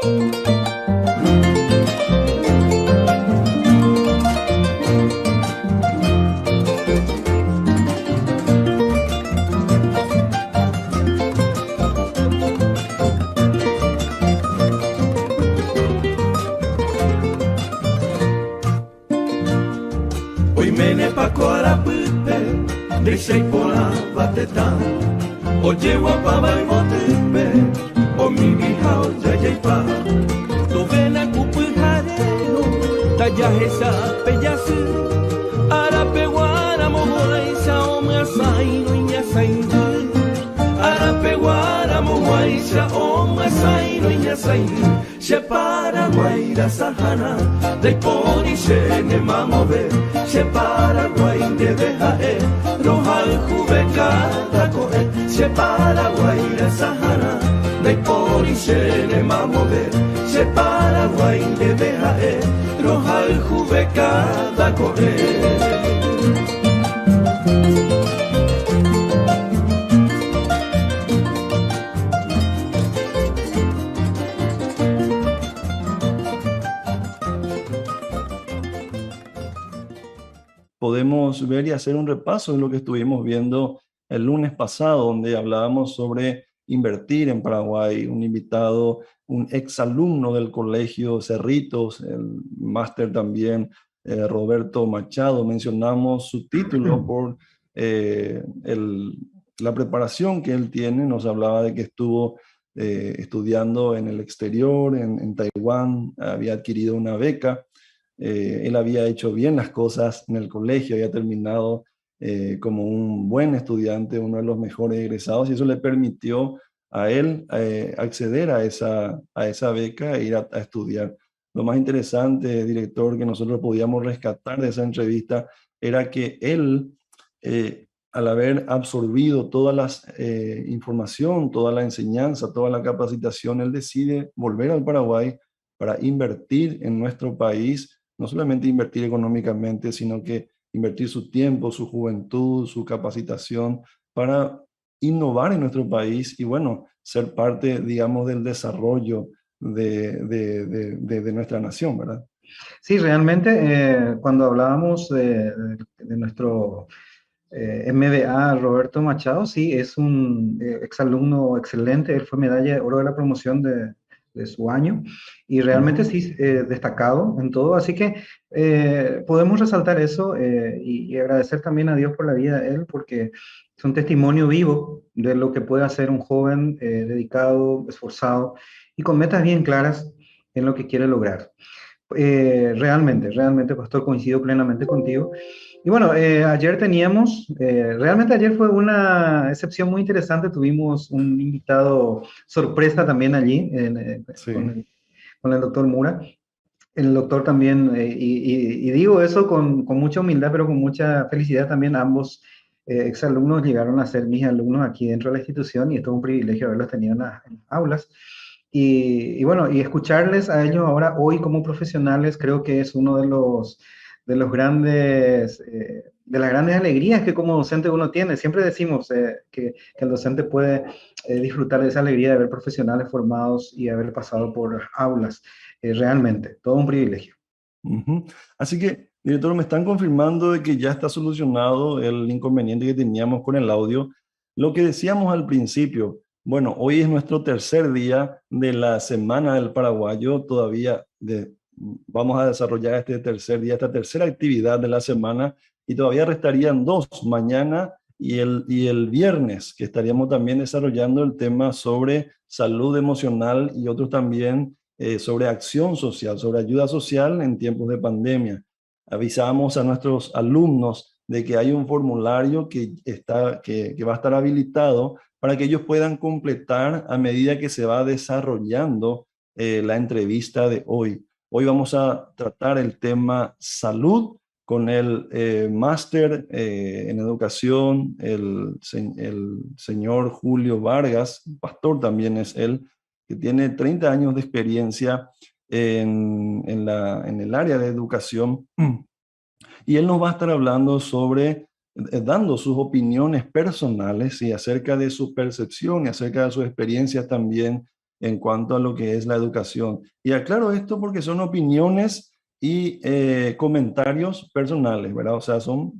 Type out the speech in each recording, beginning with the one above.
Mene pakora pupe, drisei pola batetan. Oye wapaba y motupe, o mi hija o yayaipa. Tu vena kupujarero, tayahesa peyasu. Arape guara moguaisa o masai no inyasaindu. Arape guara moguaisa o masai no inyasaindu. She Paraguay da Sahara, de poni se ne mamove. She Paraguay de dejae, roja jubeca da coe. She Paraguay da Sahara, de poni se ne mamove. She Paraguay de dejae, roja jubeca da coe. Podemos ver y hacer un repaso de lo que estuvimos viendo el lunes pasado, donde hablábamos sobre invertir en Paraguay. Un invitado, un exalumno del colegio Cerritos, el máster también, Roberto Machado. Mencionamos su título por la preparación que él tiene. Nos hablaba de que estuvo estudiando en el exterior, en Taiwán, había adquirido una beca. Él había hecho bien las cosas en el colegio, había terminado como un buen estudiante, uno de los mejores egresados, y eso le permitió a él acceder a esa beca e ir a estudiar. Lo más interesante, director, que nosotros podíamos rescatar de esa entrevista era que él, al haber absorbido toda la información, toda la enseñanza, toda la capacitación, él decide volver al Paraguay para invertir en nuestro país. No solamente invertir económicamente, sino que invertir su tiempo, su juventud, su capacitación para innovar en nuestro país y, bueno, ser parte, digamos, del desarrollo de nuestra nación, ¿verdad? Sí, realmente cuando hablábamos de nuestro MBA, Roberto Machado, sí, es un exalumno excelente. Él fue medalla de oro de la promoción de su año y realmente sí destacado en todo, así que podemos resaltar eso y agradecer también a Dios por la vida de él, porque es un testimonio vivo de lo que puede hacer un joven dedicado, esforzado y con metas bien claras en lo que quiere lograr. Realmente, Pastor, coincido plenamente contigo. Y bueno, ayer teníamos, realmente ayer fue una excepción muy interesante, tuvimos un invitado sorpresa también allí Sí. con el doctor Mura. El doctor también, y digo eso con mucha humildad, pero con mucha felicidad también, ambos exalumnos llegaron a ser mis alumnos aquí dentro de la institución y es todo un privilegio haberlos tenido en las aulas. Y bueno, y escucharles a ellos ahora, hoy como profesionales, creo que es uno de los grandes, de las grandes alegrías que como docente uno tiene. Siempre decimos que el docente puede disfrutar de esa alegría de ver profesionales formados y haber pasado por aulas. Realmente, todo un privilegio. Así que, director, me están confirmando de que ya está solucionado el inconveniente que teníamos con el audio. Lo que decíamos al principio, bueno, hoy es nuestro tercer día de la Semana del Paraguayo, todavía vamos a desarrollar este tercer día, esta tercera actividad de la semana, y todavía restarían dos, mañana y el viernes, que estaríamos también desarrollando el tema sobre salud emocional y otros también sobre acción social, sobre ayuda social en tiempos de pandemia. Avisamos a nuestros alumnos de que hay un formulario que va a estar habilitado para que ellos puedan completar a medida que se va desarrollando la entrevista de hoy. Hoy vamos a tratar el tema salud con el máster en educación, el señor Julio Vargas, pastor también es él, que tiene 30 años de experiencia en el área de educación, y él nos va a estar hablando sobre, dando sus opiniones personales y acerca de su percepción y acerca de sus experiencias también en cuanto a lo que es la educación. Y aclaro esto porque son opiniones y comentarios personales, ¿verdad? O sea, son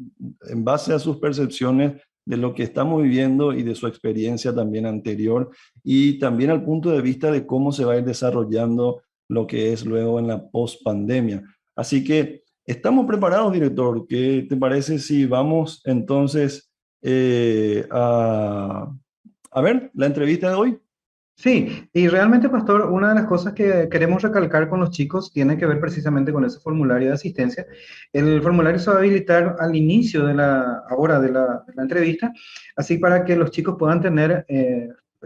en base a sus percepciones de lo que estamos viviendo y de su experiencia también anterior, y también al punto de vista de cómo se va a ir desarrollando lo que es luego en la post-pandemia. Así que estamos preparados, director. ¿Qué te parece si vamos entonces a ver la entrevista de hoy? Sí, y realmente, Pastor, una de las cosas que queremos recalcar con los chicos tiene que ver precisamente con ese formulario de asistencia. El formulario se va a habilitar al inicio de la entrevista, así para que los chicos puedan tener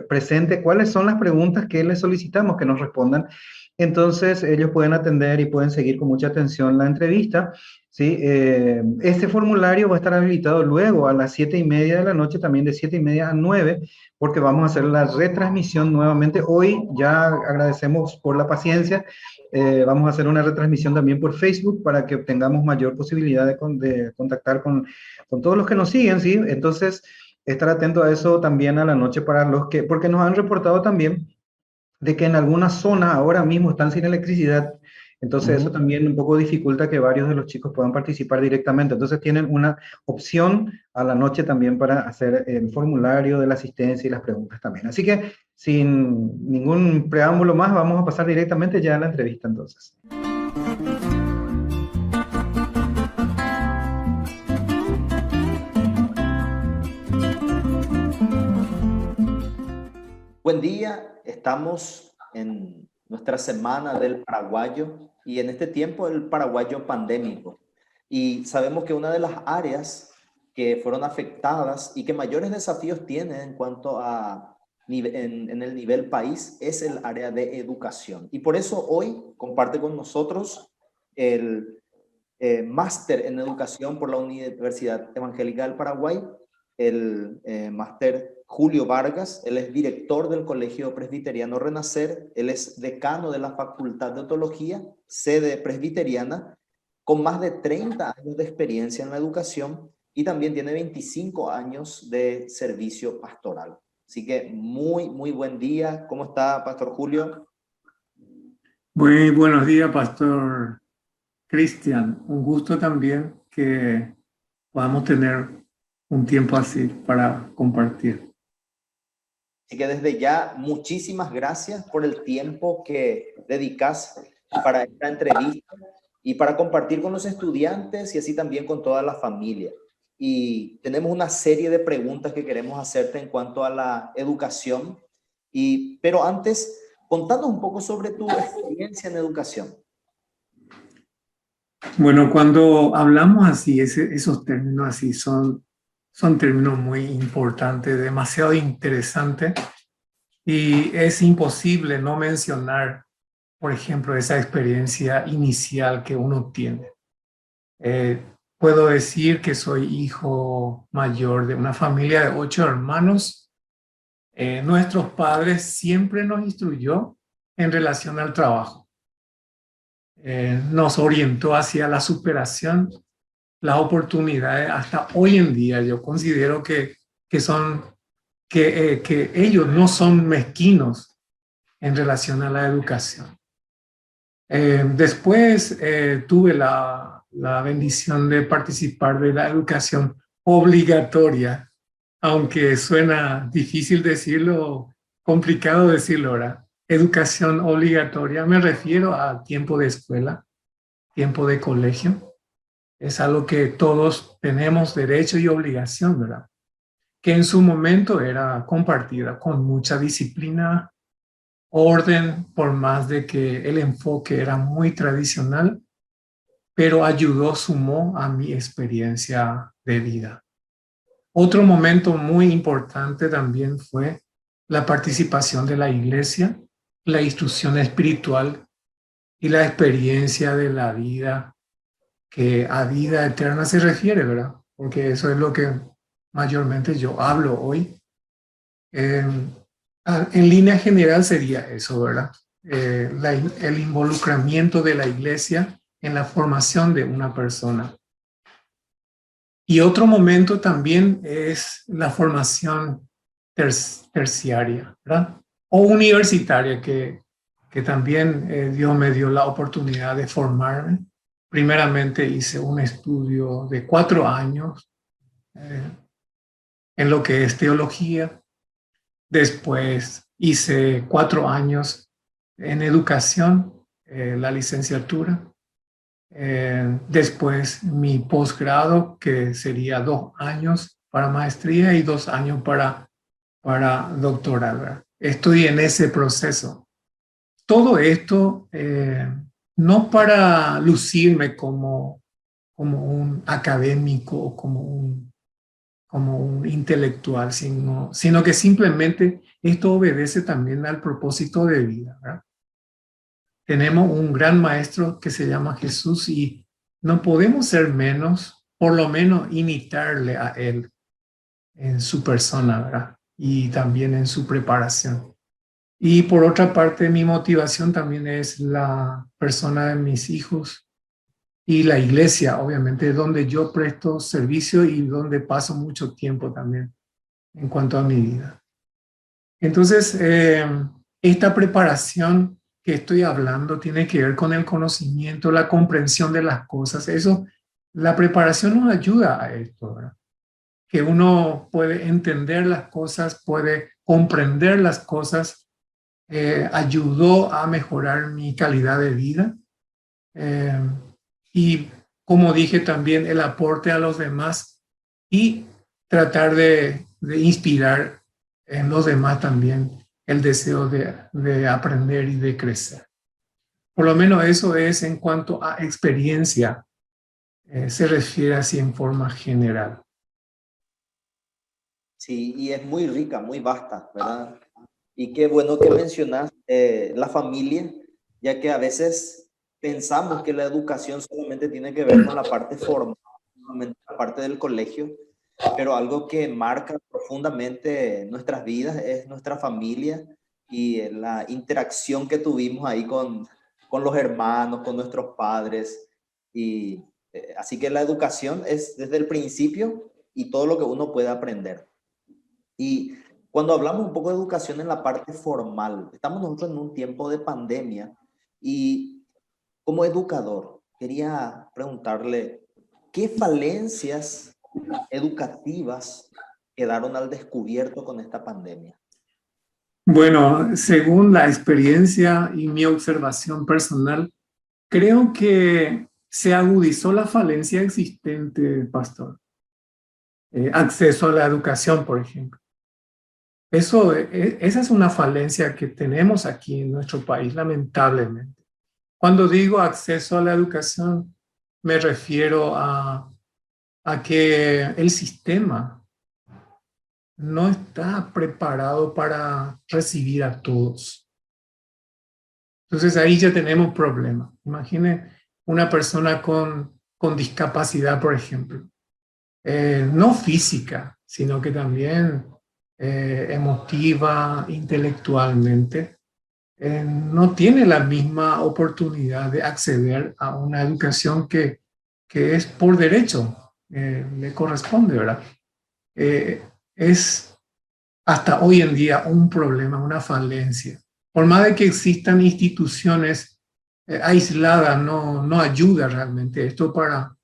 presente cuáles son las preguntas que les solicitamos que nos respondan. Entonces, ellos pueden atender y pueden seguir con mucha atención la entrevista. ¿Sí? Este formulario va a estar habilitado luego a las 7:30 de la noche, también de 7:30 a 9, porque vamos a hacer la retransmisión nuevamente. Hoy ya agradecemos por la paciencia. Vamos a hacer una retransmisión también por Facebook para que tengamos mayor posibilidad de contactar con todos los que nos siguen, ¿sí? Entonces, estar atento a eso también a la noche para los que, porque nos han reportado también de que en algunas zonas ahora mismo están sin electricidad. Entonces eso también un poco dificulta que varios de los chicos puedan participar directamente. Entonces tienen una opción a la noche también para hacer el formulario de la asistencia y las preguntas también. Así que sin ningún preámbulo más, vamos a pasar directamente ya a la entrevista entonces. Buen día, estamos en nuestra semana del paraguayo y en este tiempo el paraguayo pandémico. Y sabemos que una de las áreas que fueron afectadas y que mayores desafíos tienen en cuanto a en el nivel país es el área de educación. Y por eso hoy comparte con nosotros el máster en educación por la Universidad Evangélica del Paraguay, el máster Julio Vargas. Él es director del Colegio Presbiteriano Renacer, él es decano de la Facultad de Teología, sede presbiteriana, con más de 30 años de experiencia en la educación y también tiene 25 años de servicio pastoral. Así que muy buen día. ¿Cómo está, Pastor Julio? Muy buenos días, Pastor Cristian. Un gusto también que podamos tener un tiempo así para compartir. Así que desde ya, muchísimas gracias por el tiempo que dedicas para esta entrevista y para compartir con los estudiantes y así también con toda la familia. Y tenemos una serie de preguntas que queremos hacerte en cuanto a la educación. Pero antes, contanos un poco sobre tu experiencia en educación. Bueno, cuando hablamos así, esos términos así son términos muy importantes, demasiado interesantes, y es imposible no mencionar, por ejemplo, esa experiencia inicial que uno tiene. Puedo decir que soy hijo mayor de una familia de 8 hermanos. Nuestros padres siempre nos instruyó en relación al trabajo. Nos orientó hacia la superación, las oportunidades. Hasta hoy en día yo considero que ellos no son mezquinos en relación a la educación. Después tuve la bendición de participar de la educación obligatoria, aunque suena difícil decirlo, complicado decirlo ahora. Educación obligatoria, me refiero a tiempo de escuela, tiempo de colegio. Es algo que todos tenemos derecho y obligación, ¿verdad? Que en su momento era compartida con mucha disciplina, orden, por más de que el enfoque era muy tradicional, pero sumó a mi experiencia de vida. Otro momento muy importante también fue la participación de la iglesia, la instrucción espiritual y la experiencia de la vida, que a vida eterna se refiere, ¿verdad? Porque eso es lo que mayormente yo hablo hoy. En línea general sería eso, ¿verdad? El involucramiento de la iglesia en la formación de una persona. Y otro momento también es la formación terciaria, ¿verdad? o universitaria, que también Dios me dio la oportunidad de formarme. Primeramente hice un estudio de 4 años en lo que es teología. Después hice 4 años en educación, la licenciatura. Después mi posgrado, que sería 2 años para maestría y 2 años para doctorado. Estoy en ese proceso. Todo esto no para lucirme como un académico o como un intelectual, sino que simplemente esto obedece también al propósito de vida, ¿verdad? Tenemos un gran maestro que se llama Jesús y no podemos ser menos, por lo menos imitarle a él en su persona, ¿verdad? Y también en su preparación. Y por otra parte, mi motivación también es la persona de mis hijos y la iglesia, obviamente, donde yo presto servicio y donde paso mucho tiempo también en cuanto a mi vida. Entonces, esta preparación que estoy hablando tiene que ver con el conocimiento, la comprensión de las cosas. Eso, la preparación nos ayuda a esto, ¿verdad? Que uno puede entender las cosas, puede comprender las cosas. Ayudó a mejorar mi calidad de vida y, como dije, también el aporte a los demás y tratar de inspirar en los demás también el deseo de aprender y de crecer. Por lo menos eso es en cuanto a experiencia, se refiere así en forma general. Sí, y es muy rica, muy vasta, ¿verdad? Y qué bueno que mencionas la familia, ya que a veces pensamos que la educación solamente tiene que ver con la parte formal, la parte del colegio, pero algo que marca profundamente nuestras vidas es nuestra familia y la interacción que tuvimos ahí con los hermanos, con nuestros padres. Y así que la educación es desde el principio y todo lo que uno puede aprender. Y cuando hablamos un poco de educación en la parte formal, estamos nosotros en un tiempo de pandemia y como educador quería preguntarle qué falencias educativas quedaron al descubierto con esta pandemia. Bueno, según la experiencia y mi observación personal, creo que se agudizó la falencia existente, pastor. Acceso a la educación, por ejemplo. Esa es una falencia que tenemos aquí en nuestro país, lamentablemente. Cuando digo acceso a la educación, me refiero a que el sistema no está preparado para recibir a todos. Entonces ahí ya tenemos problemas. Imagine una persona con discapacidad, por ejemplo, no física, sino que también emotiva, intelectualmente, no tiene la misma oportunidad de acceder a una educación que es por derecho, le corresponde, ¿verdad? Es hasta hoy en día un problema, una falencia. Por más de que existan instituciones aisladas, no ayuda realmente esto para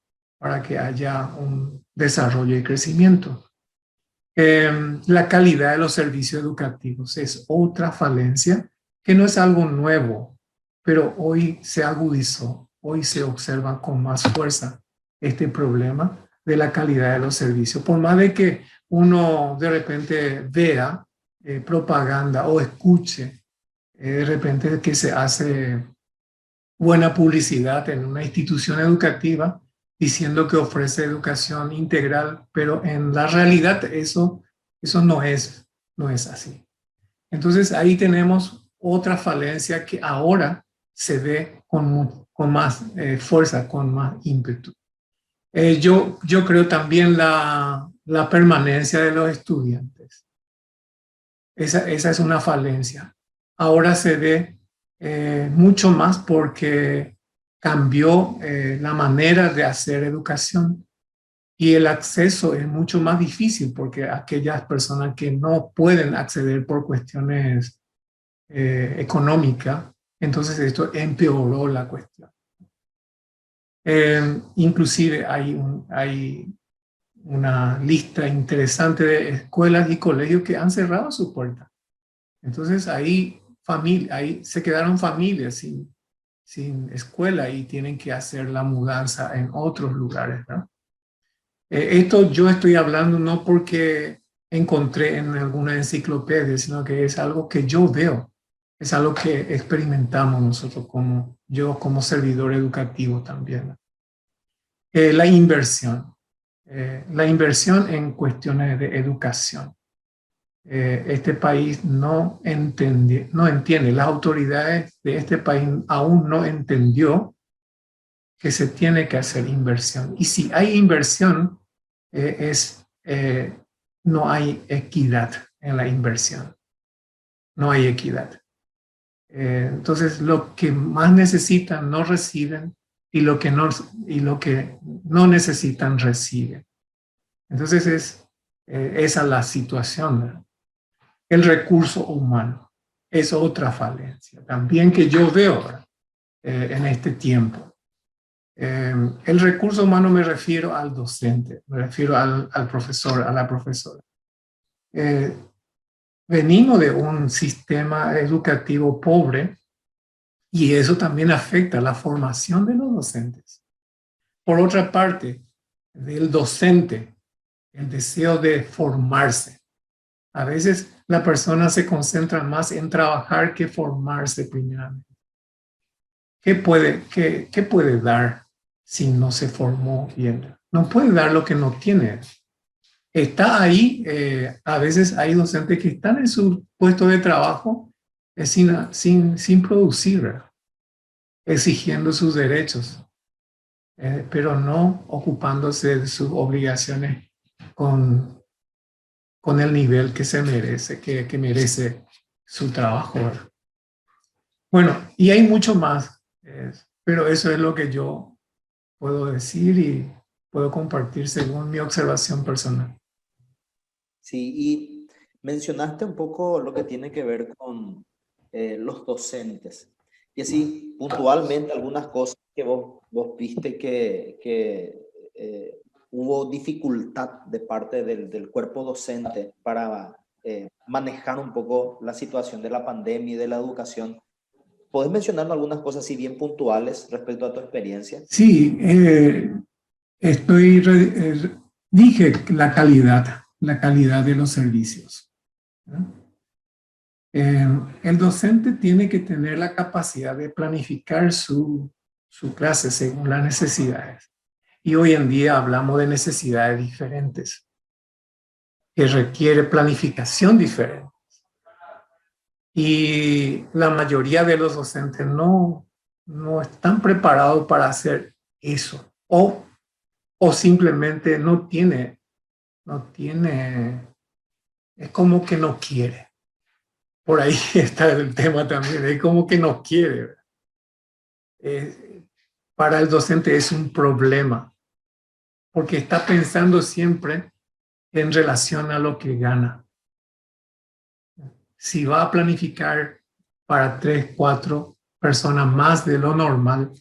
que haya un desarrollo y crecimiento. La calidad de los servicios educativos es otra falencia que no es algo nuevo, pero hoy se agudizó, hoy se observa con más fuerza este problema de la calidad de los servicios. Por más de que uno de repente vea propaganda o escuche de repente que se hace buena publicidad en una institución educativa diciendo que ofrece educación integral, pero en la realidad eso no es así. Entonces ahí tenemos otra falencia que ahora se ve con más fuerza, con más ímpetu. Yo creo también la permanencia de los estudiantes. Esa es una falencia. Ahora se ve mucho más porque cambió la manera de hacer educación y el acceso es mucho más difícil porque aquellas personas que no pueden acceder por cuestiones económica, entonces esto empeoró la cuestión. Inclusive hay una lista interesante de escuelas y colegios que han cerrado sus puertas. Entonces ahí se quedaron familias sin escuela y tienen que hacer la mudanza en otros lugares, ¿no? Esto yo estoy hablando no porque encontré en alguna enciclopedia, sino que es algo que yo veo, es algo que experimentamos nosotros como servidor educativo también. La inversión en cuestiones de educación. Este país no entiende, las autoridades de este país aún no entendió que se tiene que hacer inversión. Y si hay inversión, no hay equidad en la inversión. No hay equidad. Entonces, lo que más necesitan no reciben y lo que no necesitan reciben. Entonces, esa es la situación, ¿no? El recurso humano es otra falencia también que yo veo en este tiempo. El recurso humano me refiero al docente, me refiero al profesor, a la profesora. Venimos de un sistema educativo pobre y eso también afecta la formación de los docentes. Por otra parte, del docente, el deseo de formarse. A veces la persona se concentra más en trabajar que formarse primeramente. ¿Qué puede dar si no se formó bien? No puede dar lo que no tiene. Está ahí, a veces hay docentes que están en su puesto de trabajo sin producir, ¿verdad? Exigiendo sus derechos, pero no ocupándose de sus obligaciones con el nivel que se merece, que merece su trabajo, ¿verdad? Bueno, y hay mucho más, pero eso es lo que yo puedo decir y puedo compartir según mi observación personal. Sí, y mencionaste un poco lo que tiene que ver con los docentes. Y así, puntualmente, algunas cosas que vos viste que hubo dificultad de parte del cuerpo docente para manejar un poco la situación de la pandemia y de la educación. ¿Podés mencionarnos algunas cosas así bien puntuales respecto a tu experiencia? Sí, dije la calidad de los servicios, ¿no? El docente tiene que tener la capacidad de planificar su clase según las necesidades. Y hoy en día hablamos de necesidades diferentes, que requiere planificación diferente. Y la mayoría de los docentes no están preparados para hacer eso. O simplemente no tiene, es como que no quiere. Por ahí está el tema también, es como que no quiere. Para el docente es un problema, porque está pensando siempre en relación a lo que gana. Si va a planificar para 3, 4 personas más de lo normal,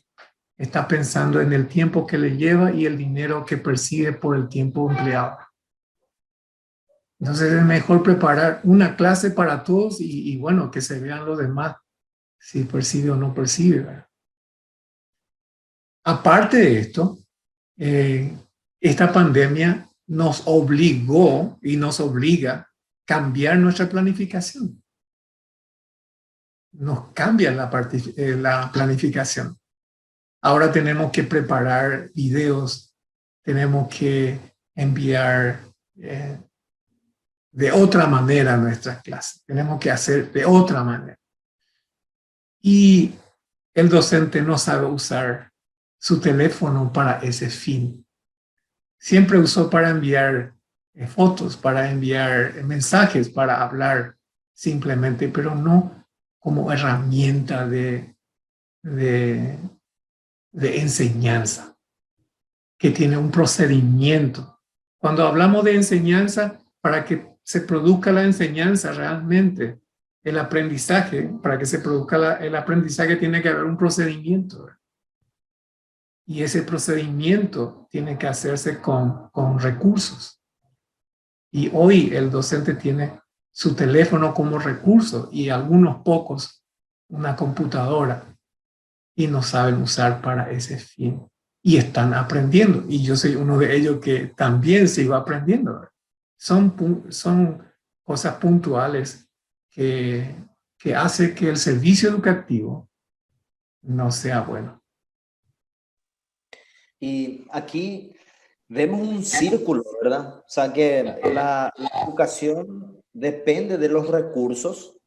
está pensando en el tiempo que le lleva y el dinero que percibe por el tiempo empleado. Entonces es mejor preparar una clase para todos y bueno, que se vean los demás si percibe o no percibe, ¿verdad? Aparte de esto, esta pandemia nos obligó y nos obliga a cambiar nuestra planificación. Nos cambia la planificación. Ahora tenemos que preparar videos, tenemos que enviar de otra manera nuestras clases, tenemos que hacer de otra manera. Y el docente no sabe usar su teléfono para ese fin. Siempre usó para enviar fotos, para enviar mensajes, para hablar simplemente, pero no como herramienta de enseñanza, que tiene un procedimiento. Cuando hablamos de enseñanza, para que se produzca la enseñanza realmente, el aprendizaje, para que se produzca el aprendizaje tiene que haber un procedimiento. Y ese procedimiento tiene que hacerse con recursos. Y hoy el docente tiene su teléfono como recurso y algunos pocos una computadora y no saben usar para ese fin. Y están aprendiendo. Y yo soy uno de ellos que también sigo aprendiendo. Son cosas puntuales que hace que el servicio educativo no sea bueno. Y aquí vemos un círculo, ¿verdad? O sea que la educación depende de los recursos.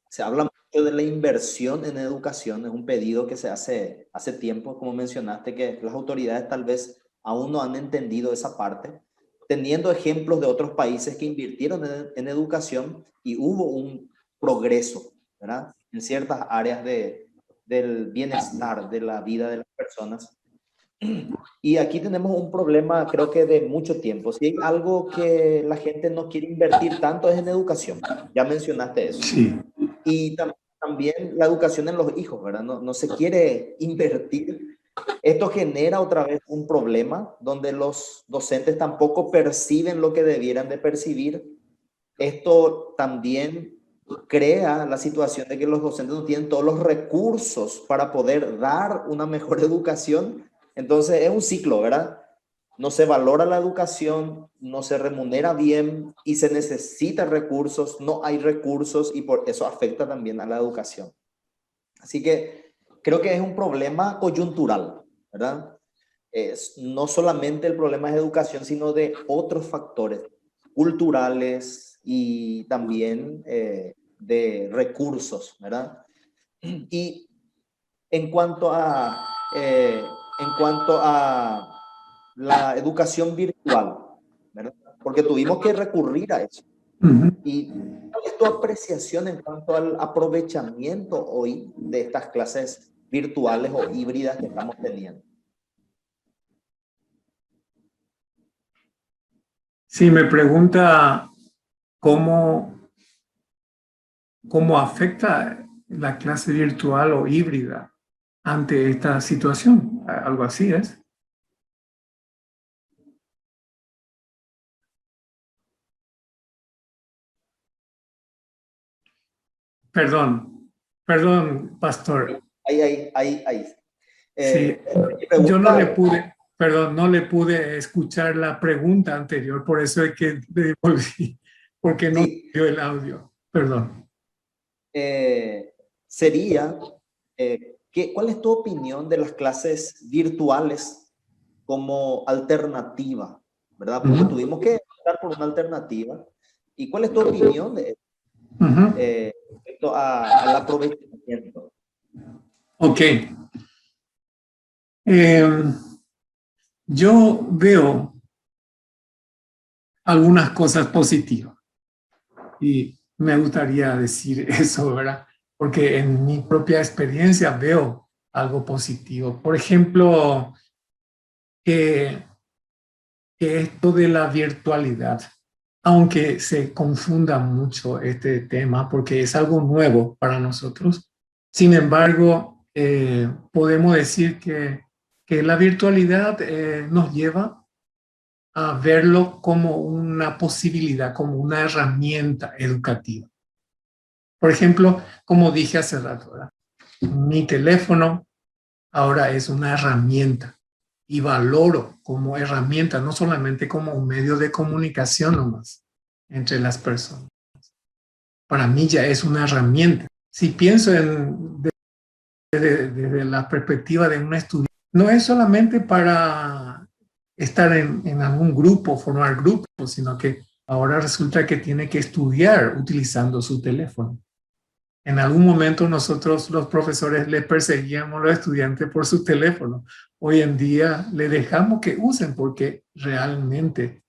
Se habla mucho de la inversión en educación, es un pedido que se hace tiempo, como mencionaste, que las autoridades tal vez aún no han entendido esa parte, teniendo ejemplos de otros países que invirtieron en educación y hubo un progreso, ¿verdad? En ciertas áreas del bienestar, de la vida de las personas. Y aquí tenemos un problema, creo que de mucho tiempo. Si hay algo que la gente no quiere invertir tanto es en educación. Ya mencionaste eso. Sí. Y también la educación en los hijos, ¿verdad? No se quiere invertir. Esto genera otra vez un problema donde los docentes tampoco perciben lo que debieran de percibir. Esto también crea la situación de que los docentes no tienen todos los recursos para poder dar una mejor educación. Entonces es un ciclo, ¿verdad? No se valora la educación, no se remunera bien y se necesitan recursos, no hay recursos y por eso afecta también a la educación. Así que creo que es un problema coyuntural, ¿verdad? No solamente el problema es educación, sino de otros factores culturales y también de recursos, ¿verdad? Y en cuanto a la educación virtual, ¿verdad? Porque tuvimos que recurrir a eso. ¿Y cuál es tu apreciación en cuanto al aprovechamiento hoy de estas clases virtuales o híbridas que estamos teniendo? Sí, me pregunta cómo afecta la clase virtual o híbrida ante esta situación. Algo así es. Perdón, pastor. Ahí. Sí, yo no le pude escuchar la pregunta anterior, por eso es que me devolví, porque no dio el audio. Perdón. Sería, ¿cuál es tu opinión de las clases virtuales como alternativa? ¿Verdad? Porque tuvimos que optar por una alternativa. ¿Y cuál es tu opinión de respecto al aprovechamiento? Ok. Yo veo algunas cosas positivas y me gustaría decir eso, ¿verdad? Porque en mi propia experiencia veo algo positivo. Por ejemplo, que esto de la virtualidad, aunque se confunda mucho este tema porque es algo nuevo para nosotros, sin embargo, podemos decir que la virtualidad nos lleva a verlo como una posibilidad, como una herramienta educativa. Por ejemplo, como dije hace rato, ¿verdad? Mi teléfono ahora es una herramienta y valoro como herramienta, no solamente como un medio de comunicación nomás entre las personas. Para mí ya es una herramienta. Si pienso desde la perspectiva de un estudiante, no es solamente para estar en algún grupo, formar grupos, sino que ahora resulta que tiene que estudiar utilizando su teléfono. En algún momento nosotros los profesores les perseguíamos a los estudiantes por su teléfono. Hoy en día le dejamos que usen porque realmente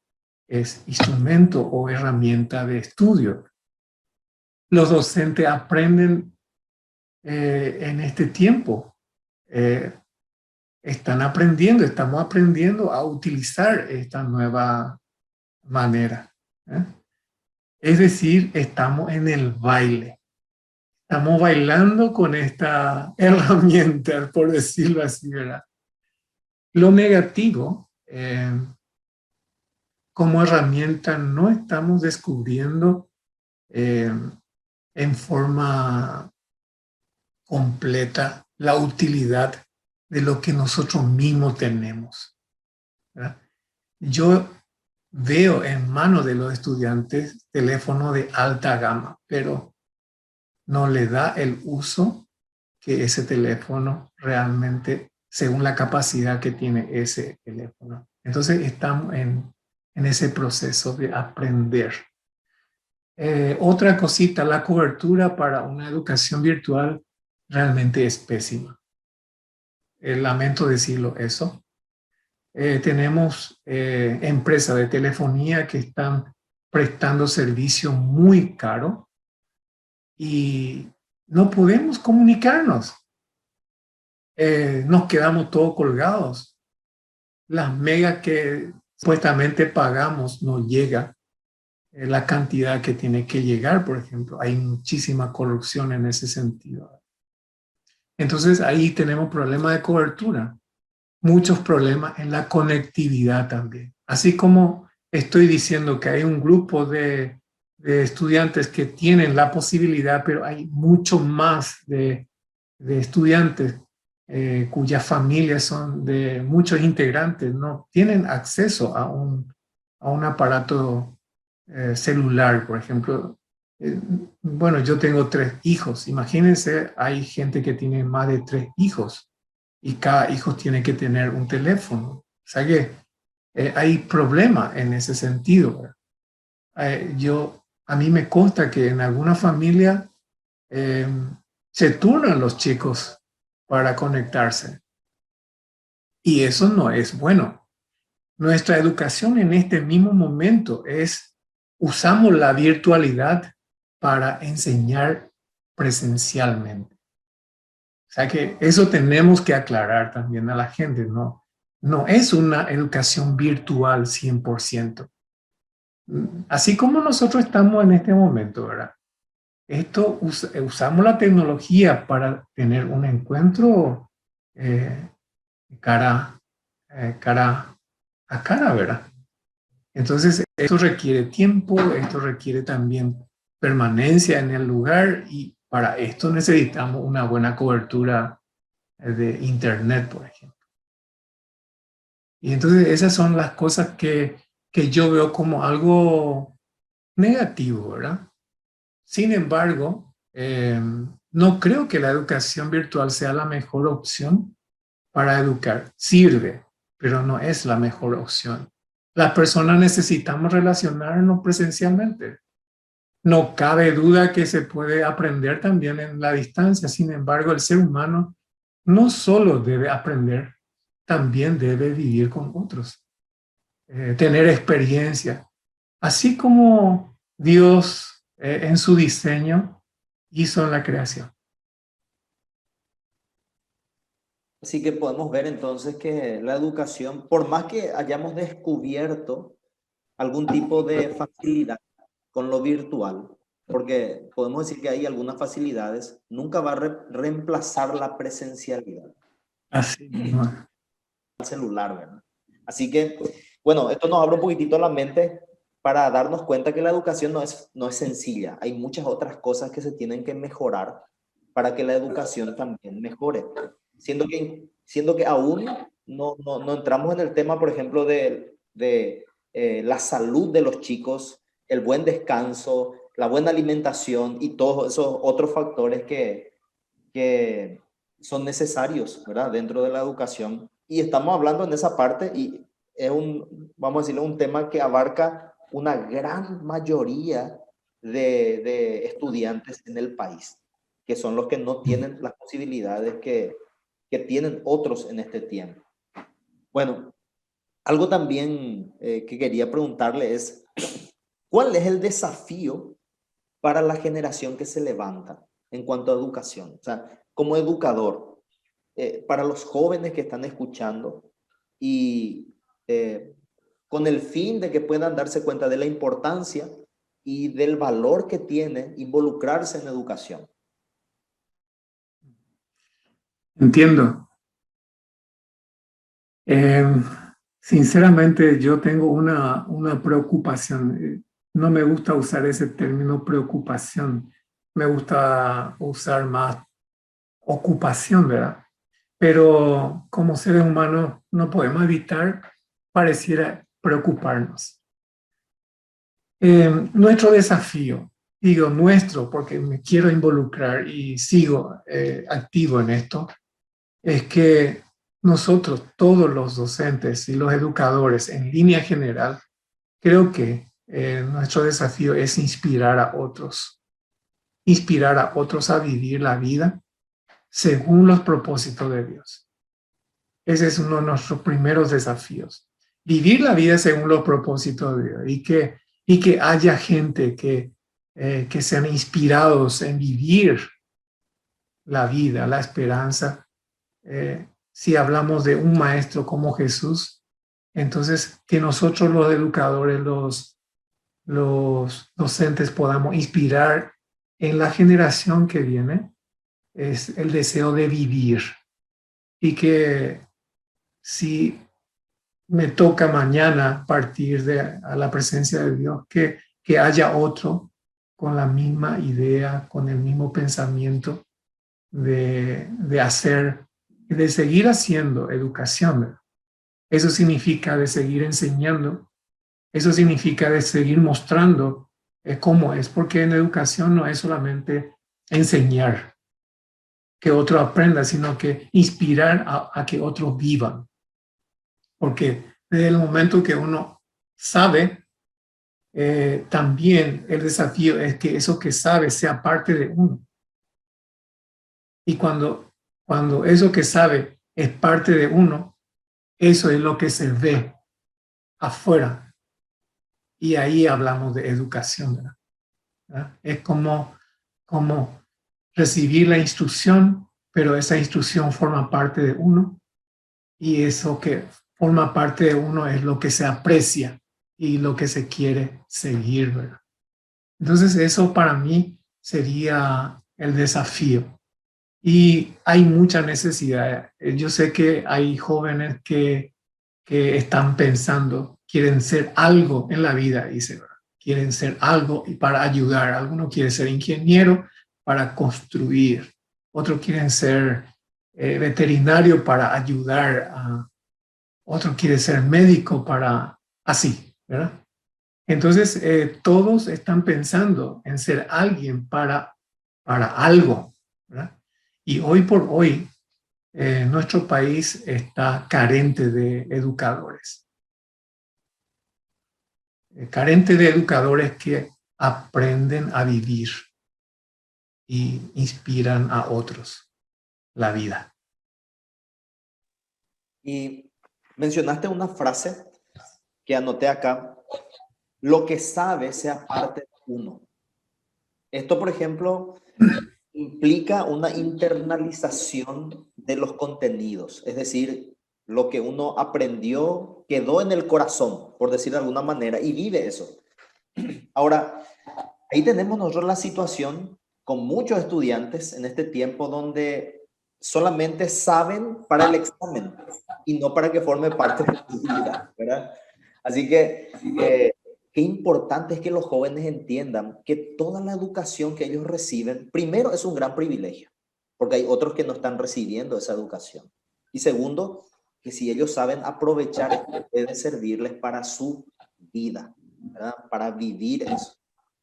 es instrumento o herramienta de estudio. Los docentes aprenden en este tiempo. Estamos aprendiendo a utilizar esta nueva manera. Es decir, estamos en el baile. Estamos bailando con esta herramienta, por decirlo así, ¿verdad? Lo negativo, como herramienta, no estamos descubriendo en forma completa la utilidad de lo que nosotros mismos tenemos, ¿verdad? Yo veo en manos de los estudiantes teléfono de alta gama, pero no le da el uso que ese teléfono realmente, según la capacidad que tiene ese teléfono. Entonces estamos en ese proceso de aprender. Otra cosita, la cobertura para una educación virtual realmente es pésima. Lamento decirlo eso. Tenemos empresas de telefonía que están prestando servicio muy caro y no podemos comunicarnos. Nos quedamos todos colgados. Las megas que supuestamente pagamos no llega la cantidad que tiene que llegar, por ejemplo. Hay muchísima corrupción en ese sentido. Entonces ahí tenemos problemas de cobertura. Muchos problemas en la conectividad también. Así como estoy diciendo que hay un grupo de estudiantes que tienen la posibilidad, pero hay mucho más de estudiantes cuyas familias son de muchos integrantes, no tienen acceso a un aparato celular, por ejemplo. Bueno, yo tengo 3 hijos. Imagínense, hay gente que tiene más de 3 hijos. Y cada hijo tiene que tener un teléfono. O sea que hay problema en ese sentido. A mí me consta que en alguna familia se turnan los chicos para conectarse. Y eso no es bueno. Nuestra educación en este mismo momento usamos la virtualidad para enseñar presencialmente. O sea que eso tenemos que aclarar también a la gente, ¿no? No es una educación virtual 100%. Así como nosotros estamos en este momento, ¿verdad? Usamos la tecnología para tener un encuentro cara a cara, ¿verdad? Entonces, esto requiere tiempo, esto requiere también permanencia en el lugar y para esto necesitamos una buena cobertura de internet, por ejemplo. Y entonces esas son las cosas que yo veo como algo negativo, ¿verdad? Sin embargo, no creo que la educación virtual sea la mejor opción para educar. Sirve, pero no es la mejor opción. Las personas necesitamos relacionarnos presencialmente. No cabe duda que se puede aprender también en la distancia. Sin embargo, el ser humano no solo debe aprender, también debe vivir con otros, tener experiencia. Así como Dios en su diseño hizo en la creación. Así que podemos ver entonces que la educación, por más que hayamos descubierto algún tipo de facilidad con lo virtual, porque podemos decir que hay algunas facilidades, nunca va a reemplazar la presencialidad. Así mismo. El celular, ¿verdad? Así que, bueno, esto nos abre un poquitito la mente para darnos cuenta que la educación no es sencilla. Hay muchas otras cosas que se tienen que mejorar para que la educación también mejore. Siendo que aún no entramos en el tema, por ejemplo, de la salud de los chicos, el buen descanso, la buena alimentación y todos esos otros factores que son necesarios, ¿verdad?, dentro de la educación. Y estamos hablando en esa parte y es vamos a decirlo, un tema que abarca una gran mayoría de estudiantes en el país, que son los que no tienen las posibilidades que tienen otros en este tiempo. Bueno, algo también que quería preguntarle es, ¿cuál es el desafío para la generación que se levanta en cuanto a educación? O sea, como educador, para los jóvenes que están escuchando y con el fin de que puedan darse cuenta de la importancia y del valor que tiene involucrarse en educación. Entiendo. Sinceramente, yo tengo una preocupación. No me gusta usar ese término preocupación. Me gusta usar más ocupación, ¿verdad? Pero como seres humanos no podemos evitar, pareciera preocuparnos. Nuestro desafío, digo nuestro porque me quiero involucrar y sigo activo en esto, es que nosotros, todos los docentes y los educadores en línea general, creo que nuestro desafío es inspirar a otros a vivir la vida según los propósitos de Dios. Ese es uno de nuestros primeros desafíos. Vivir la vida según los propósitos de Dios y que haya gente que sean inspirados en vivir la vida, la esperanza. Si hablamos de un maestro como Jesús, entonces que nosotros los educadores, los docentes podamos inspirar en la generación que viene es el deseo de vivir y que si me toca mañana partir a la presencia de Dios, que haya otro con la misma idea, con el mismo pensamiento de seguir haciendo educación. Eso significa de seguir enseñando, eso significa de seguir mostrando cómo es, porque en educación no es solamente enseñar, que otro aprenda, sino que inspirar a que otros vivan. Porque desde el momento que uno sabe, también el desafío es que eso que sabe sea parte de uno. Y cuando eso que sabe es parte de uno, eso es lo que se ve afuera. Y ahí hablamos de educación, ¿verdad? Es como recibir la instrucción, pero esa instrucción forma parte de uno y eso que forma parte de uno es lo que se aprecia y lo que se quiere seguir, ¿verdad? Entonces eso para mí sería el desafío. Y hay mucha necesidad. Yo sé que hay jóvenes que están pensando, quieren ser algo en la vida, dice, ¿verdad? Quieren ser algo y para ayudar. Algunos quieren ser ingeniero para construir. Otros quieren ser veterinario para ayudar. Otros quieren ser médico para así, ¿verdad? Entonces, todos están pensando en ser alguien para algo, ¿verdad? Y hoy por hoy, nuestro país está carente de educadores. Carente de educadores que aprenden a vivir y inspiran a otros la vida. Y mencionaste una frase que anoté acá: lo que sabe sea parte de uno. Esto, por ejemplo, implica una internalización de los contenidos, es decir, lo que uno aprendió quedó en el corazón, por decir de alguna manera, y vive eso. Ahora, ahí tenemos nosotros la situación con muchos estudiantes en este tiempo donde solamente saben para el examen y no para que forme parte de su vida, ¿verdad? Así que qué importante es que los jóvenes entiendan que toda la educación que ellos reciben, primero, es un gran privilegio, porque hay otros que no están recibiendo esa educación. Y segundo, que si ellos saben aprovechar, esto puede servirles para su vida, ¿verdad? Para vivir eso.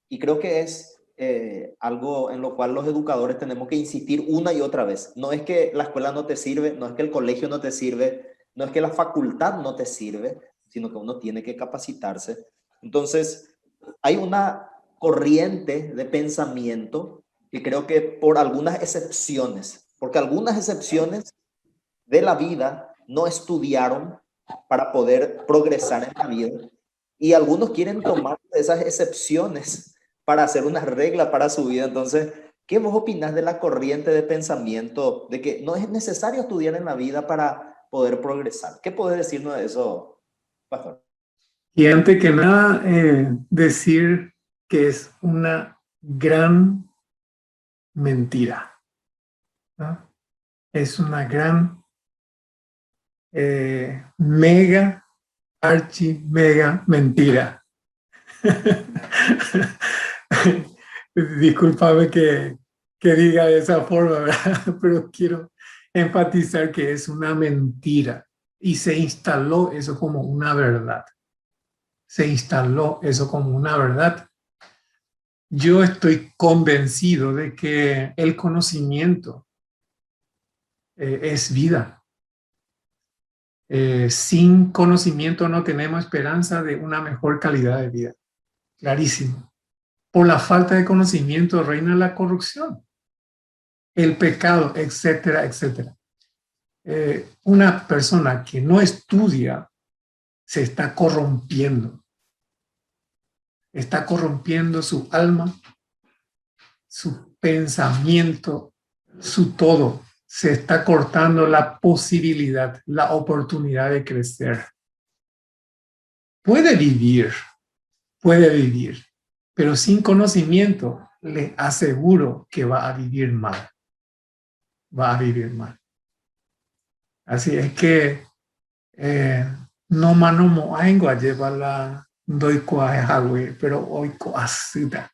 Y creo que es algo en lo cual los educadores tenemos que insistir una y otra vez. No es que la escuela no te sirve, no es que el colegio no te sirve, no es que la facultad no te sirve, sino que uno tiene que capacitarse. Entonces, hay una corriente de pensamiento que creo que por algunas excepciones, porque algunas excepciones de la vida no estudiaron para poder progresar en la vida, y algunos quieren tomar esas excepciones para hacer una regla para su vida. Entonces, ¿qué vos opinás de la corriente de pensamiento de que no es necesario estudiar en la vida para poder progresar? ¿Qué podés decirnos de eso, pastor? Y antes que nada, decir que es una gran mentira, ¿no? Es una gran, mega, archi, mega mentira. Discúlpame que diga de esa forma, ¿verdad? Pero quiero enfatizar que es una mentira y se instaló eso como una verdad. Se instaló eso como una verdad. Yo estoy convencido de que el conocimiento es vida. Sin conocimiento no tenemos esperanza de una mejor calidad de vida. Clarísimo. Por la falta de conocimiento reina la corrupción, el pecado, etcétera, etcétera. Una persona que no estudia se está corrompiendo. Está corrompiendo su alma, su pensamiento, su todo. Se está cortando la posibilidad, la oportunidad de crecer. Puede vivir, pero sin conocimiento le aseguro que va a vivir mal. Va a vivir mal. Así es que no manomo aingo lleva la doy coajawe, pero hoy coasuda.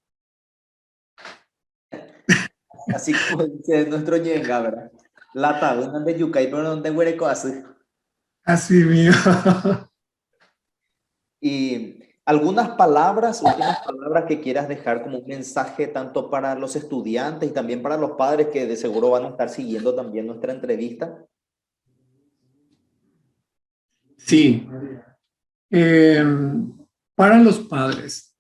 Así como dice nuestro ñenga, ¿verdad? Lata, donde yucay, pero donde huele coasu. Así mío. Y algunas palabras, últimas palabras que quieras dejar como un mensaje tanto para los estudiantes y también para los padres que de seguro van a estar siguiendo también nuestra entrevista. Sí. Para los padres,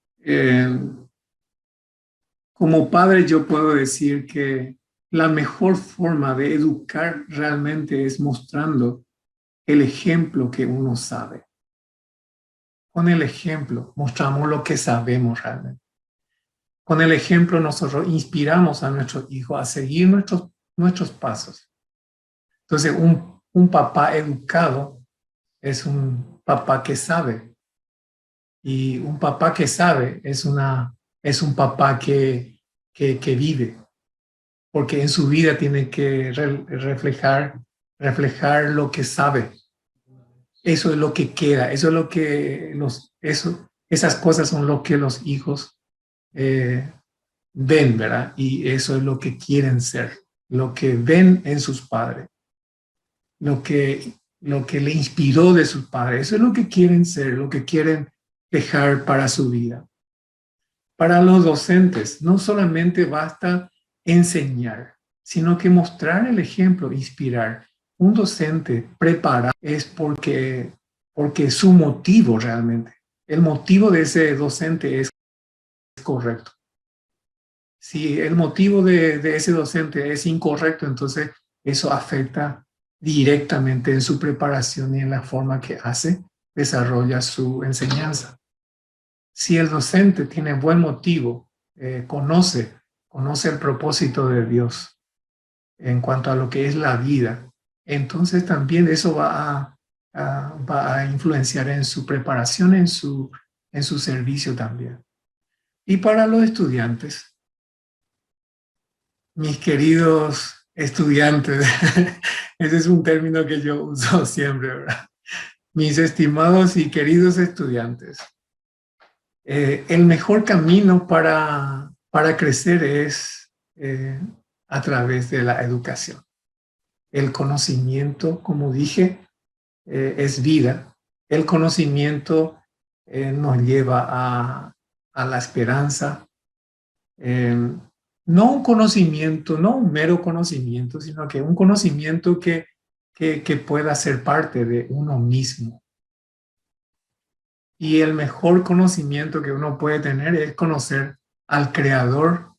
como padre yo puedo decir que la mejor forma de educar realmente es mostrando el ejemplo que uno sabe. Con el ejemplo mostramos lo que sabemos realmente. Con el ejemplo nosotros inspiramos a nuestros hijos a seguir nuestros pasos. Entonces un papá educado es un papá que sabe. Y un papá que sabe es un papá que vive. Porque en su vida tiene que reflejar lo que sabe. Eso es lo que queda, eso es lo que esas cosas son lo que los hijos ven, ¿verdad? Y eso es lo que quieren ser, lo que ven en sus padres, lo que le inspiró de sus padres, eso es lo que quieren ser, lo que quieren dejar para su vida. Para los docentes, no solamente basta enseñar, sino que mostrar el ejemplo, inspirar. Un docente preparado es porque su motivo realmente, el motivo de ese docente es correcto. Si el motivo de ese docente es incorrecto, entonces eso afecta directamente en su preparación y en la forma que desarrolla su enseñanza. Si el docente tiene buen motivo, conoce el propósito de Dios en cuanto a lo que es la vida, entonces también eso va a influenciar en su preparación, en su servicio también. Y para los estudiantes, mis queridos estudiantes, ese es un término que yo uso siempre, ¿verdad? Mis estimados y queridos estudiantes, el mejor camino para crecer es a través de la educación. El conocimiento, como dije, es vida. El conocimiento nos lleva a la esperanza. No un conocimiento, no un mero conocimiento, sino que un conocimiento que pueda ser parte de uno mismo. Y el mejor conocimiento que uno puede tener es conocer al creador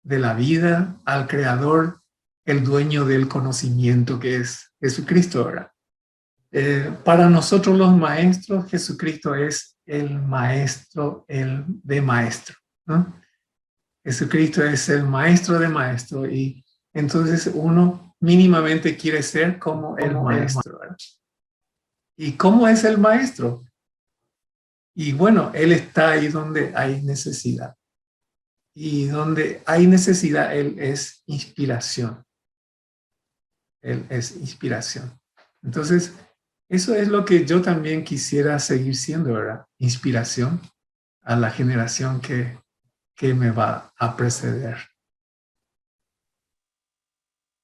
de la vida, al creador, el dueño del conocimiento que es Jesucristo, ¿verdad? Para nosotros los maestros, Jesucristo es el maestro, el de maestro, ¿no? Jesucristo es el maestro de maestro y entonces uno mínimamente quiere ser como el maestro, ¿verdad? ¿Y cómo es el maestro? Y bueno, Él está ahí donde hay necesidad. y donde hay necesidad, Él es inspiración. Él es inspiración. Entonces, eso es lo que yo también quisiera seguir siendo, ¿verdad? Inspiración a la generación que me va a preceder.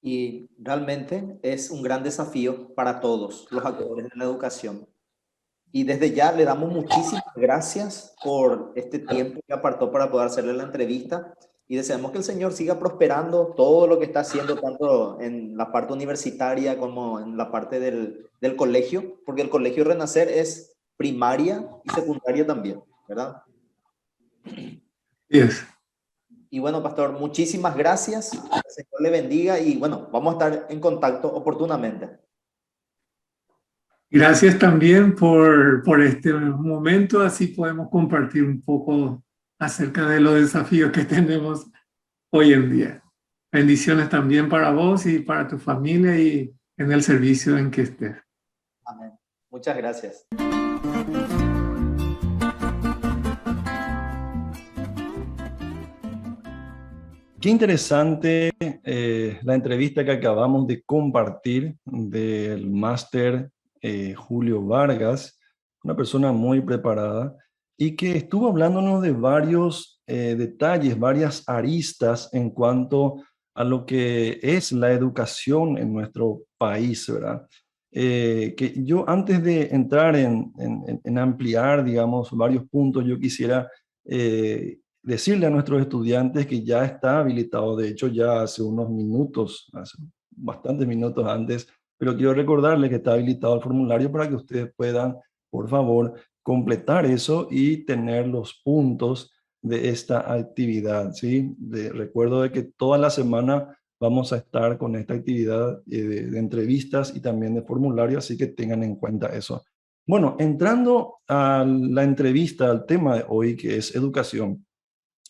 Y realmente es un gran desafío para todos los actores de la educación. Y desde ya le damos muchísimas gracias por este tiempo que apartó para poder hacerle la entrevista y deseamos que el Señor siga prosperando todo lo que está haciendo, tanto en la parte universitaria como en la parte del colegio, porque el Colegio Renacer es primaria y secundaria también, ¿verdad? Yes. Y bueno, pastor, muchísimas gracias. Que el Señor le bendiga y bueno, vamos a estar en contacto oportunamente. Gracias también por este momento, así podemos compartir un poco acerca de los desafíos que tenemos hoy en día. Bendiciones también para vos y para tu familia y en el servicio en que estés. Amén. Muchas gracias. Qué interesante la entrevista que acabamos de compartir del máster Julio Vargas, una persona muy preparada y que estuvo hablándonos de varios detalles, varias aristas en cuanto a lo que es la educación en nuestro país, ¿verdad? Que yo antes de entrar en ampliar, digamos, varios puntos, yo quisiera decirle a nuestros estudiantes que ya está habilitado, de hecho ya hace unos minutos, hace bastantes minutos antes, pero quiero recordarles que está habilitado el formulario para que ustedes puedan, por favor, completar eso y tener los puntos de esta actividad, ¿sí? Recuerdo de que toda la semana vamos a estar con esta actividad de entrevistas y también de formulario, así que tengan en cuenta eso. Bueno, entrando a la entrevista, al tema de hoy, que es educación,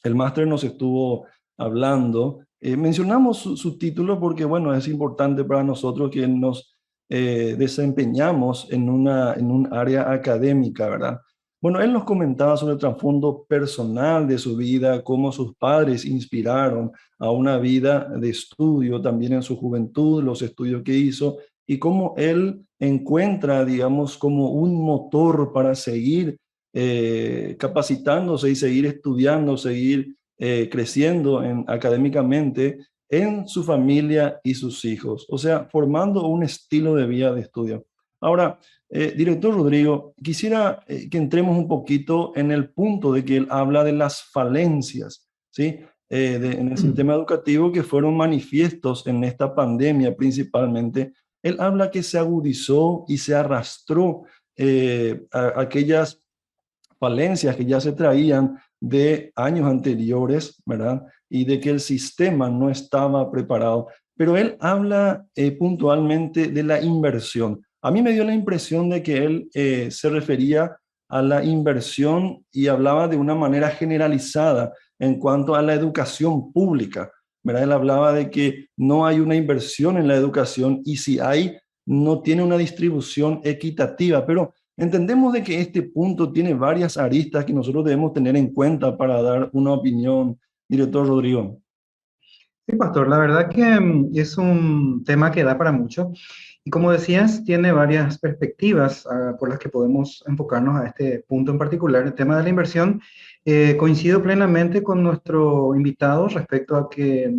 el máster nos estuvo hablando, mencionamos su título porque, bueno, es importante para nosotros que nos desempeñamos en un área académica, ¿verdad? Bueno, él nos comentaba sobre el trasfondo personal de su vida, cómo sus padres inspiraron a una vida de estudio también en su juventud, los estudios que hizo, y cómo él encuentra, digamos, como un motor para seguir capacitándose y seguir estudiando, seguir creciendo académicamente en su familia y sus hijos, o sea, formando un estilo de vida de estudio. Ahora, director Rodrigo, quisiera que entremos un poquito en el punto de que él habla de las falencias, ¿sí? En el sistema educativo que fueron manifiestos en esta pandemia principalmente. Él habla que se agudizó y se arrastró aquellas falencias que ya se traían de años anteriores, ¿verdad? Y de que el sistema no estaba preparado. Pero él habla puntualmente de la inversión. A mí me dio la impresión de que él se refería a la inversión y hablaba de una manera generalizada en cuanto a la educación pública, ¿verdad? Él hablaba de que no hay una inversión en la educación y si hay, no tiene una distribución equitativa, pero entendemos de que este punto tiene varias aristas que nosotros debemos tener en cuenta para dar una opinión, director Rodrigo. Sí, pastor, la verdad que es un tema que da para mucho. Y como decías, tiene varias perspectivas por las que podemos enfocarnos a este punto en particular. El tema de la inversión, coincido plenamente con nuestro invitado respecto a que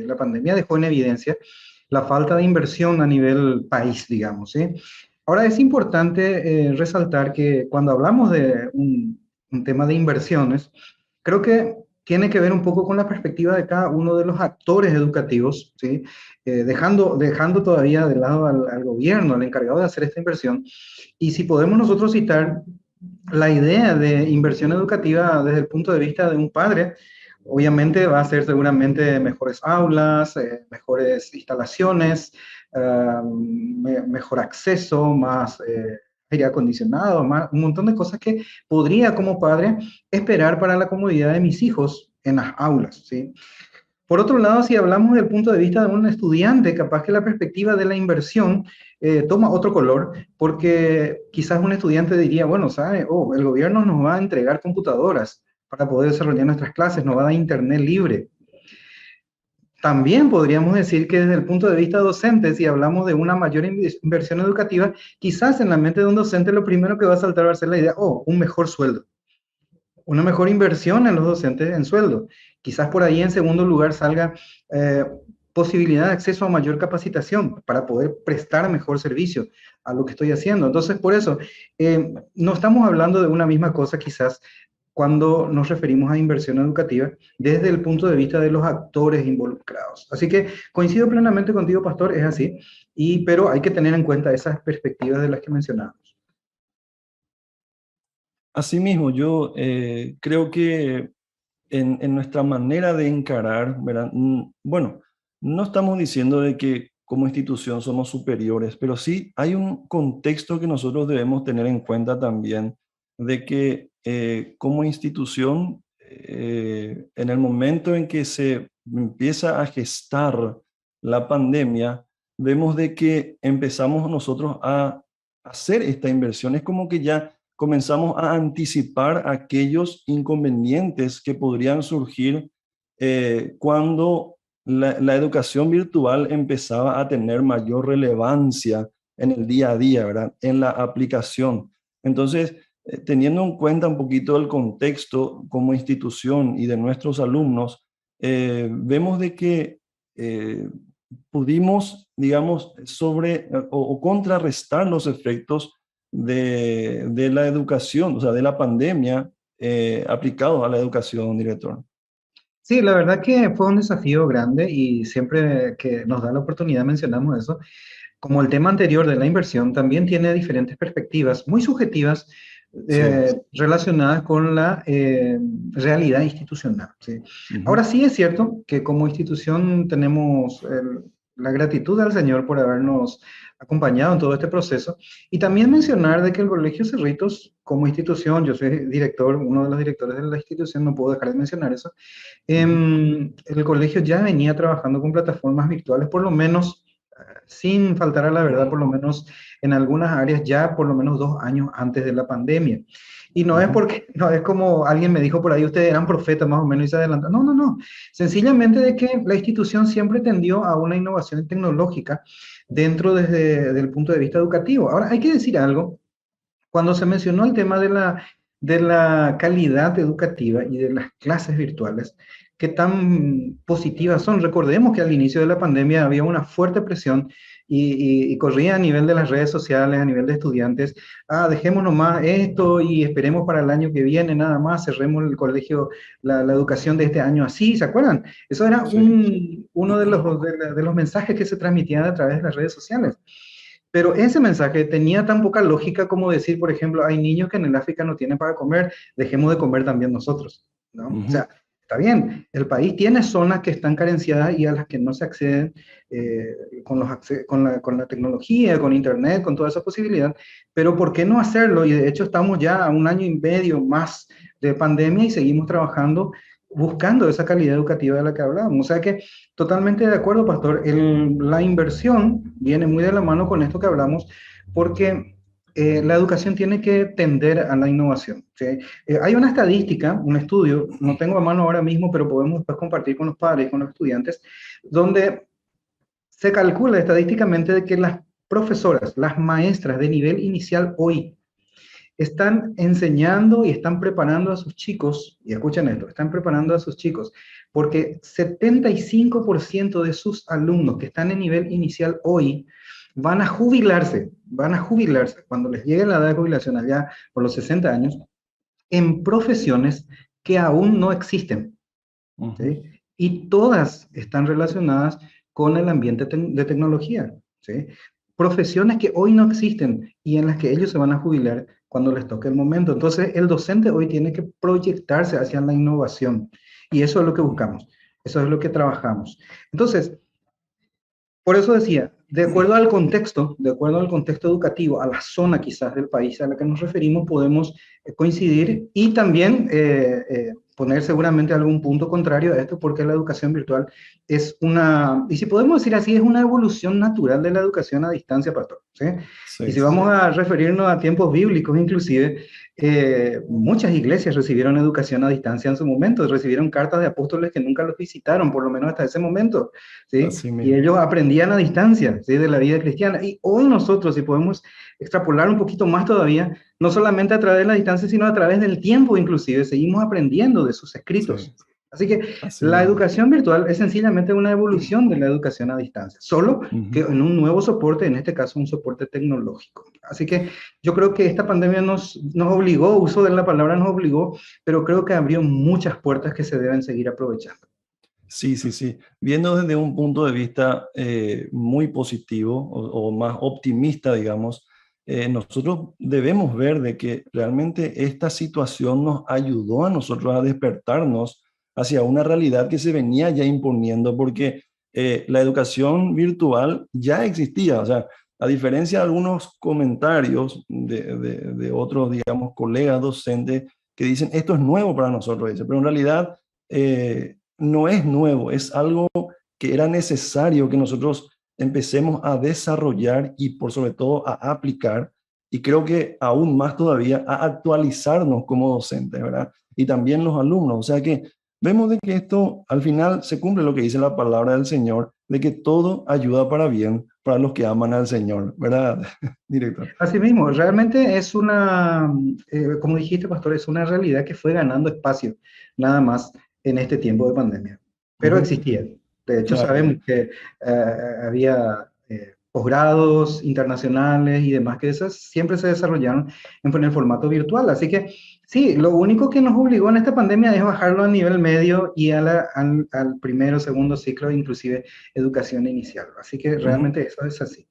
la pandemia dejó en evidencia la falta de inversión a nivel país, digamos, ¿sí? Ahora, es importante resaltar que cuando hablamos de un tema de inversiones, creo que tiene que ver un poco con la perspectiva de cada uno de los actores educativos, ¿sí? Dejando todavía de lado al gobierno, al encargado de hacer esta inversión. Y si podemos nosotros citar la idea de inversión educativa desde el punto de vista de un padre, obviamente va a ser seguramente mejores aulas, mejores instalaciones, mejor acceso, más aire acondicionado, un montón de cosas que podría como padre esperar para la comodidad de mis hijos en las aulas, ¿sí? Por otro lado, si hablamos del punto de vista de un estudiante, capaz que la perspectiva de la inversión toma otro color, porque quizás un estudiante diría, bueno, ¿sabe? Oh, el gobierno nos va a entregar computadoras para poder desarrollar nuestras clases, nos va a dar internet libre. También podríamos decir que desde el punto de vista docente, si hablamos de una mayor inversión educativa, quizás en la mente de un docente lo primero que va a saltar va a ser la idea, un mejor sueldo, una mejor inversión en los docentes en sueldo. Quizás por ahí en segundo lugar salga posibilidad de acceso a mayor capacitación para poder prestar mejor servicio a lo que estoy haciendo. Entonces, por eso, no estamos hablando de una misma cosa quizás cuando nos referimos a inversión educativa desde el punto de vista de los actores involucrados. Así que coincido plenamente contigo, Pastor, es así, pero hay que tener en cuenta esas perspectivas de las que mencionamos. Asimismo, yo creo que en nuestra manera de encarar, ¿verdad? Bueno, no estamos diciendo de que como institución somos superiores, pero sí hay un contexto que nosotros debemos tener en cuenta también, de que como institución, en el momento en que se empieza a gestar la pandemia, vemos de que empezamos nosotros a hacer esta inversión. Es como que ya comenzamos a anticipar aquellos inconvenientes que podrían surgir cuando la educación virtual empezaba a tener mayor relevancia en el día a día, ¿verdad? En la aplicación. Entonces, teniendo en cuenta un poquito el contexto como institución y de nuestros alumnos, vemos de que pudimos, digamos, o contrarrestar los efectos de la educación, o sea, de la pandemia aplicado a la educación, director. Sí, la verdad que fue un desafío grande y siempre que nos da la oportunidad mencionamos eso. Como el tema anterior de la inversión también tiene diferentes perspectivas muy subjetivas relacionadas con la realidad institucional. ¿Sí? Ahora sí es cierto que como institución tenemos la gratitud al Señor por habernos acompañado en todo este proceso y también mencionar de que el Colegio Cerritos como institución, yo soy director, uno de los directores de la institución, no puedo dejar de mencionar eso, el colegio ya venía trabajando con plataformas virtuales por lo menos sin faltar a la verdad, por lo menos en algunas áreas ya por lo menos 2 años antes de la pandemia. Y no es porque, no es como alguien me dijo por ahí, ustedes eran profetas más o menos y se adelantan. No, no, no. Sencillamente de que la institución siempre tendió a una innovación tecnológica dentro desde el punto de vista educativo. Ahora, hay que decir algo. Cuando se mencionó el tema de la calidad educativa y de las clases virtuales, qué tan positivas son. Recordemos que al inicio de la pandemia había una fuerte presión y corría a nivel de las redes sociales, a nivel de estudiantes, dejemos nomás esto y esperemos para el año que viene nada más, cerremos el colegio, la educación de este año así, ¿se acuerdan? Eso era uno de los mensajes que se transmitían a través de las redes sociales. Pero ese mensaje tenía tan poca lógica como decir, por ejemplo, hay niños que en el África no tienen para comer, dejemos de comer también nosotros, ¿no? O sea, está bien, el país tiene zonas que están carenciadas y a las que no se acceden con la tecnología, con internet, con toda esa posibilidad, pero ¿por qué no hacerlo? Y de hecho estamos ya a 1 año y medio más de pandemia y seguimos trabajando buscando esa calidad educativa de la que hablábamos. O sea que totalmente de acuerdo, Pastor, la inversión viene muy de la mano con esto que hablamos, porque la educación tiene que tender a la innovación. ¿Sí? Hay una estadística, un estudio, no tengo a mano ahora mismo, pero podemos después compartir con los padres y con los estudiantes, donde se calcula estadísticamente de que las profesoras, las maestras de nivel inicial hoy, están enseñando y están preparando a sus chicos, y escuchen esto, están preparando a sus chicos, porque 75% de sus alumnos que están en nivel inicial hoy van a jubilarse cuando les llegue la edad de jubilación allá por los 60 años, en profesiones que aún no existen. ¿Sí? Y todas están relacionadas con el ambiente de tecnología. ¿Sí? Profesiones que hoy no existen y en las que ellos se van a jubilar cuando les toque el momento. Entonces, el docente hoy tiene que proyectarse hacia la innovación. Y eso es lo que buscamos. Eso es lo que trabajamos. Entonces, por eso decía, de acuerdo al contexto educativo, a la zona quizás del país a la que nos referimos, podemos coincidir y también poner seguramente algún punto contrario a esto, porque la educación virtual es una, y si podemos decir así, es una evolución natural de la educación a distancia, pastor, ¿sí? Y Sí, si sí. vamos a referirnos a tiempos bíblicos, inclusive, muchas iglesias recibieron educación a distancia en su momento, recibieron cartas de apóstoles que nunca los visitaron, por lo menos hasta ese momento, ¿sí? Así Y mismo. ellos aprendían a distancia, ¿sí? De la vida cristiana. Y hoy nosotros, si podemos extrapolar un poquito más todavía, no solamente a través de la distancia, sino a través del tiempo, inclusive, seguimos aprendiendo de sus Sí, escritos. Así que así la mismo. educación virtual es sencillamente una evolución de la educación a distancia, solo que Ujú. en un nuevo soporte, en este caso un soporte tecnológico. Así que yo creo que esta pandemia nos obligó, uso de la palabra nos obligó, pero creo que abrió muchas puertas que se deben seguir aprovechando. Sí, sí, sí. Viendo desde un punto de vista muy positivo o más optimista, digamos, nosotros debemos ver de que realmente esta situación nos ayudó a nosotros a despertarnos hacia una realidad que se venía ya imponiendo, porque la educación virtual ya existía. O sea, a diferencia de algunos comentarios de otros, digamos, colegas docentes que dicen, esto es nuevo para nosotros, dice, pero en realidad no es nuevo, es algo que era necesario que nosotros empecemos a desarrollar y por sobre todo a aplicar, y creo que aún más todavía a actualizarnos como docentes, ¿verdad? Y también los alumnos, o sea que vemos de que esto al final se cumple lo que dice la palabra del Señor, de que todo ayuda para bien para los que aman al Señor, ¿verdad, director? Asimismo, realmente es una, como dijiste, pastor, es una realidad que fue ganando espacio, nada más en este tiempo de pandemia. Pero Ujú. existía. De hecho, Claro. sabemos que había posgrados internacionales y demás que esas siempre se desarrollaron en el formato virtual. Así que sí, lo único que nos obligó en esta pandemia es bajarlo a nivel medio y al primero, segundo ciclo, inclusive educación inicial. Así que Ujú. realmente eso es así.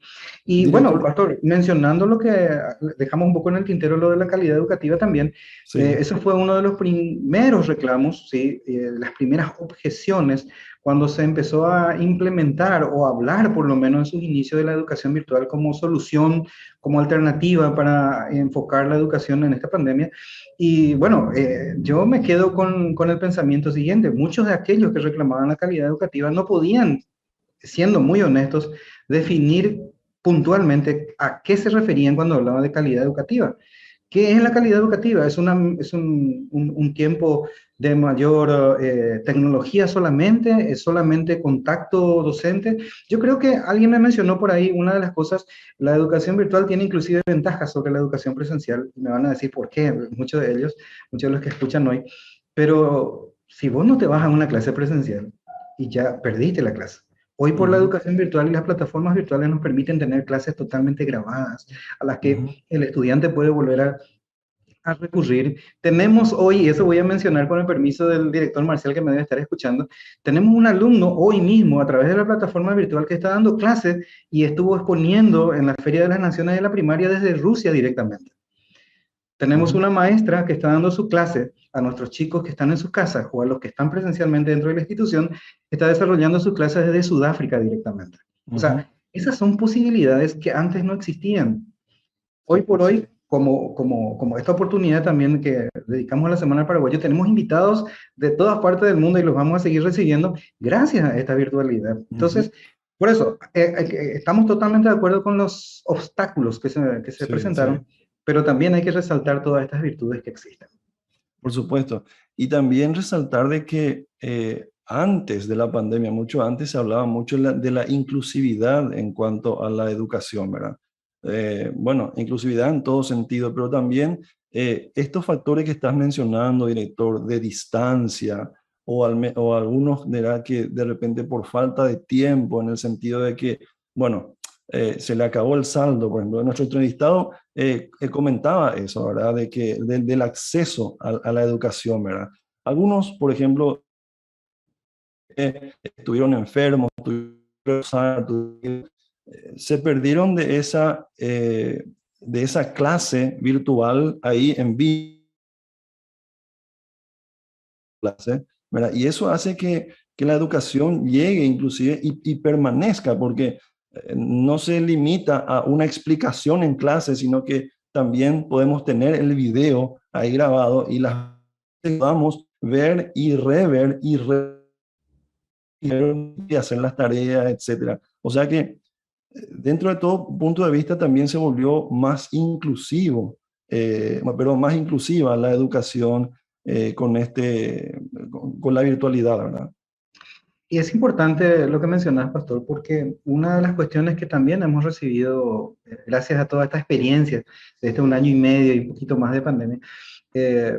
Y bueno, Director, pastor, mencionando lo que dejamos un poco en el tintero, lo de la calidad educativa también, sí. eso fue uno de los primeros reclamos, ¿sí? Las primeras objeciones cuando se empezó a implementar o hablar por lo menos en sus inicios de la educación virtual como solución, como alternativa para enfocar la educación en esta pandemia. Y bueno, yo me quedo con el pensamiento siguiente, muchos de aquellos que reclamaban la calidad educativa no podían, siendo muy honestos, definir puntualmente a qué se referían cuando hablaban de calidad educativa. ¿Qué es la calidad educativa? Es un tiempo de mayor tecnología solamente, es solamente contacto docente. Yo creo que alguien me mencionó por ahí una de las cosas, la educación virtual tiene inclusive ventajas sobre la educación presencial, y me van a decir por qué, muchos de ellos, muchos de los que escuchan hoy, pero si vos no te vas a una clase presencial y ya perdiste la clase. Hoy por la Ujú, educación virtual y las plataformas virtuales nos permiten tener clases totalmente grabadas, a las que ujú. el estudiante puede volver a recurrir. Tenemos hoy, y eso voy a mencionar con el permiso del director Marcial que me debe estar escuchando, tenemos un alumno hoy mismo a través de la plataforma virtual que está dando clases y estuvo exponiendo en la Feria de las Naciones de la Primaria desde Rusia directamente. Tenemos Ujú, una maestra que está dando su clase a nuestros chicos que están en sus casas o a los que están presencialmente dentro de la institución, está desarrollando su clase desde Sudáfrica directamente. O ujú. sea, esas son posibilidades que antes no existían. Sí, Hoy por sí. hoy, como esta oportunidad también que dedicamos a la Semana del Paraguayo, tenemos invitados de todas partes del mundo y los vamos a seguir recibiendo gracias a esta virtualidad. Ujú. Entonces, por eso, estamos totalmente de acuerdo con los obstáculos que se Sí, sí, presentaron, pero también hay que resaltar todas estas virtudes que existen. por supuesto. Y también resaltar de que antes de la pandemia, mucho antes, se hablaba mucho de la inclusividad en cuanto a la educación, ¿verdad? Bueno, inclusividad en todo sentido, pero también estos factores que estás mencionando, director, de distancia o algunos, ¿verdad? Que de repente por falta de tiempo, en el sentido de que, bueno, se le acabó el saldo, por ejemplo, nuestro entrevistado comentaba eso, ¿verdad? De que, del acceso a la educación, ¿verdad? Algunos, por ejemplo, estuvieron enfermos, se perdieron de esa clase virtual ahí en vivo, clase, ¿verdad? Y eso hace que la educación llegue inclusive y permanezca, porque no se limita a una explicación en clase, sino que también podemos tener el video ahí grabado y las ayudamos ver y rever y hacer las tareas, etcétera. O sea que dentro de todo punto de vista también se volvió más inclusivo, pero más inclusiva la educación con la virtualidad, ¿verdad? Y es importante lo que mencionas, Pastor, porque una de las cuestiones que también hemos recibido, gracias a toda esta experiencia de este 1 año y medio y un poquito más de pandemia, eh,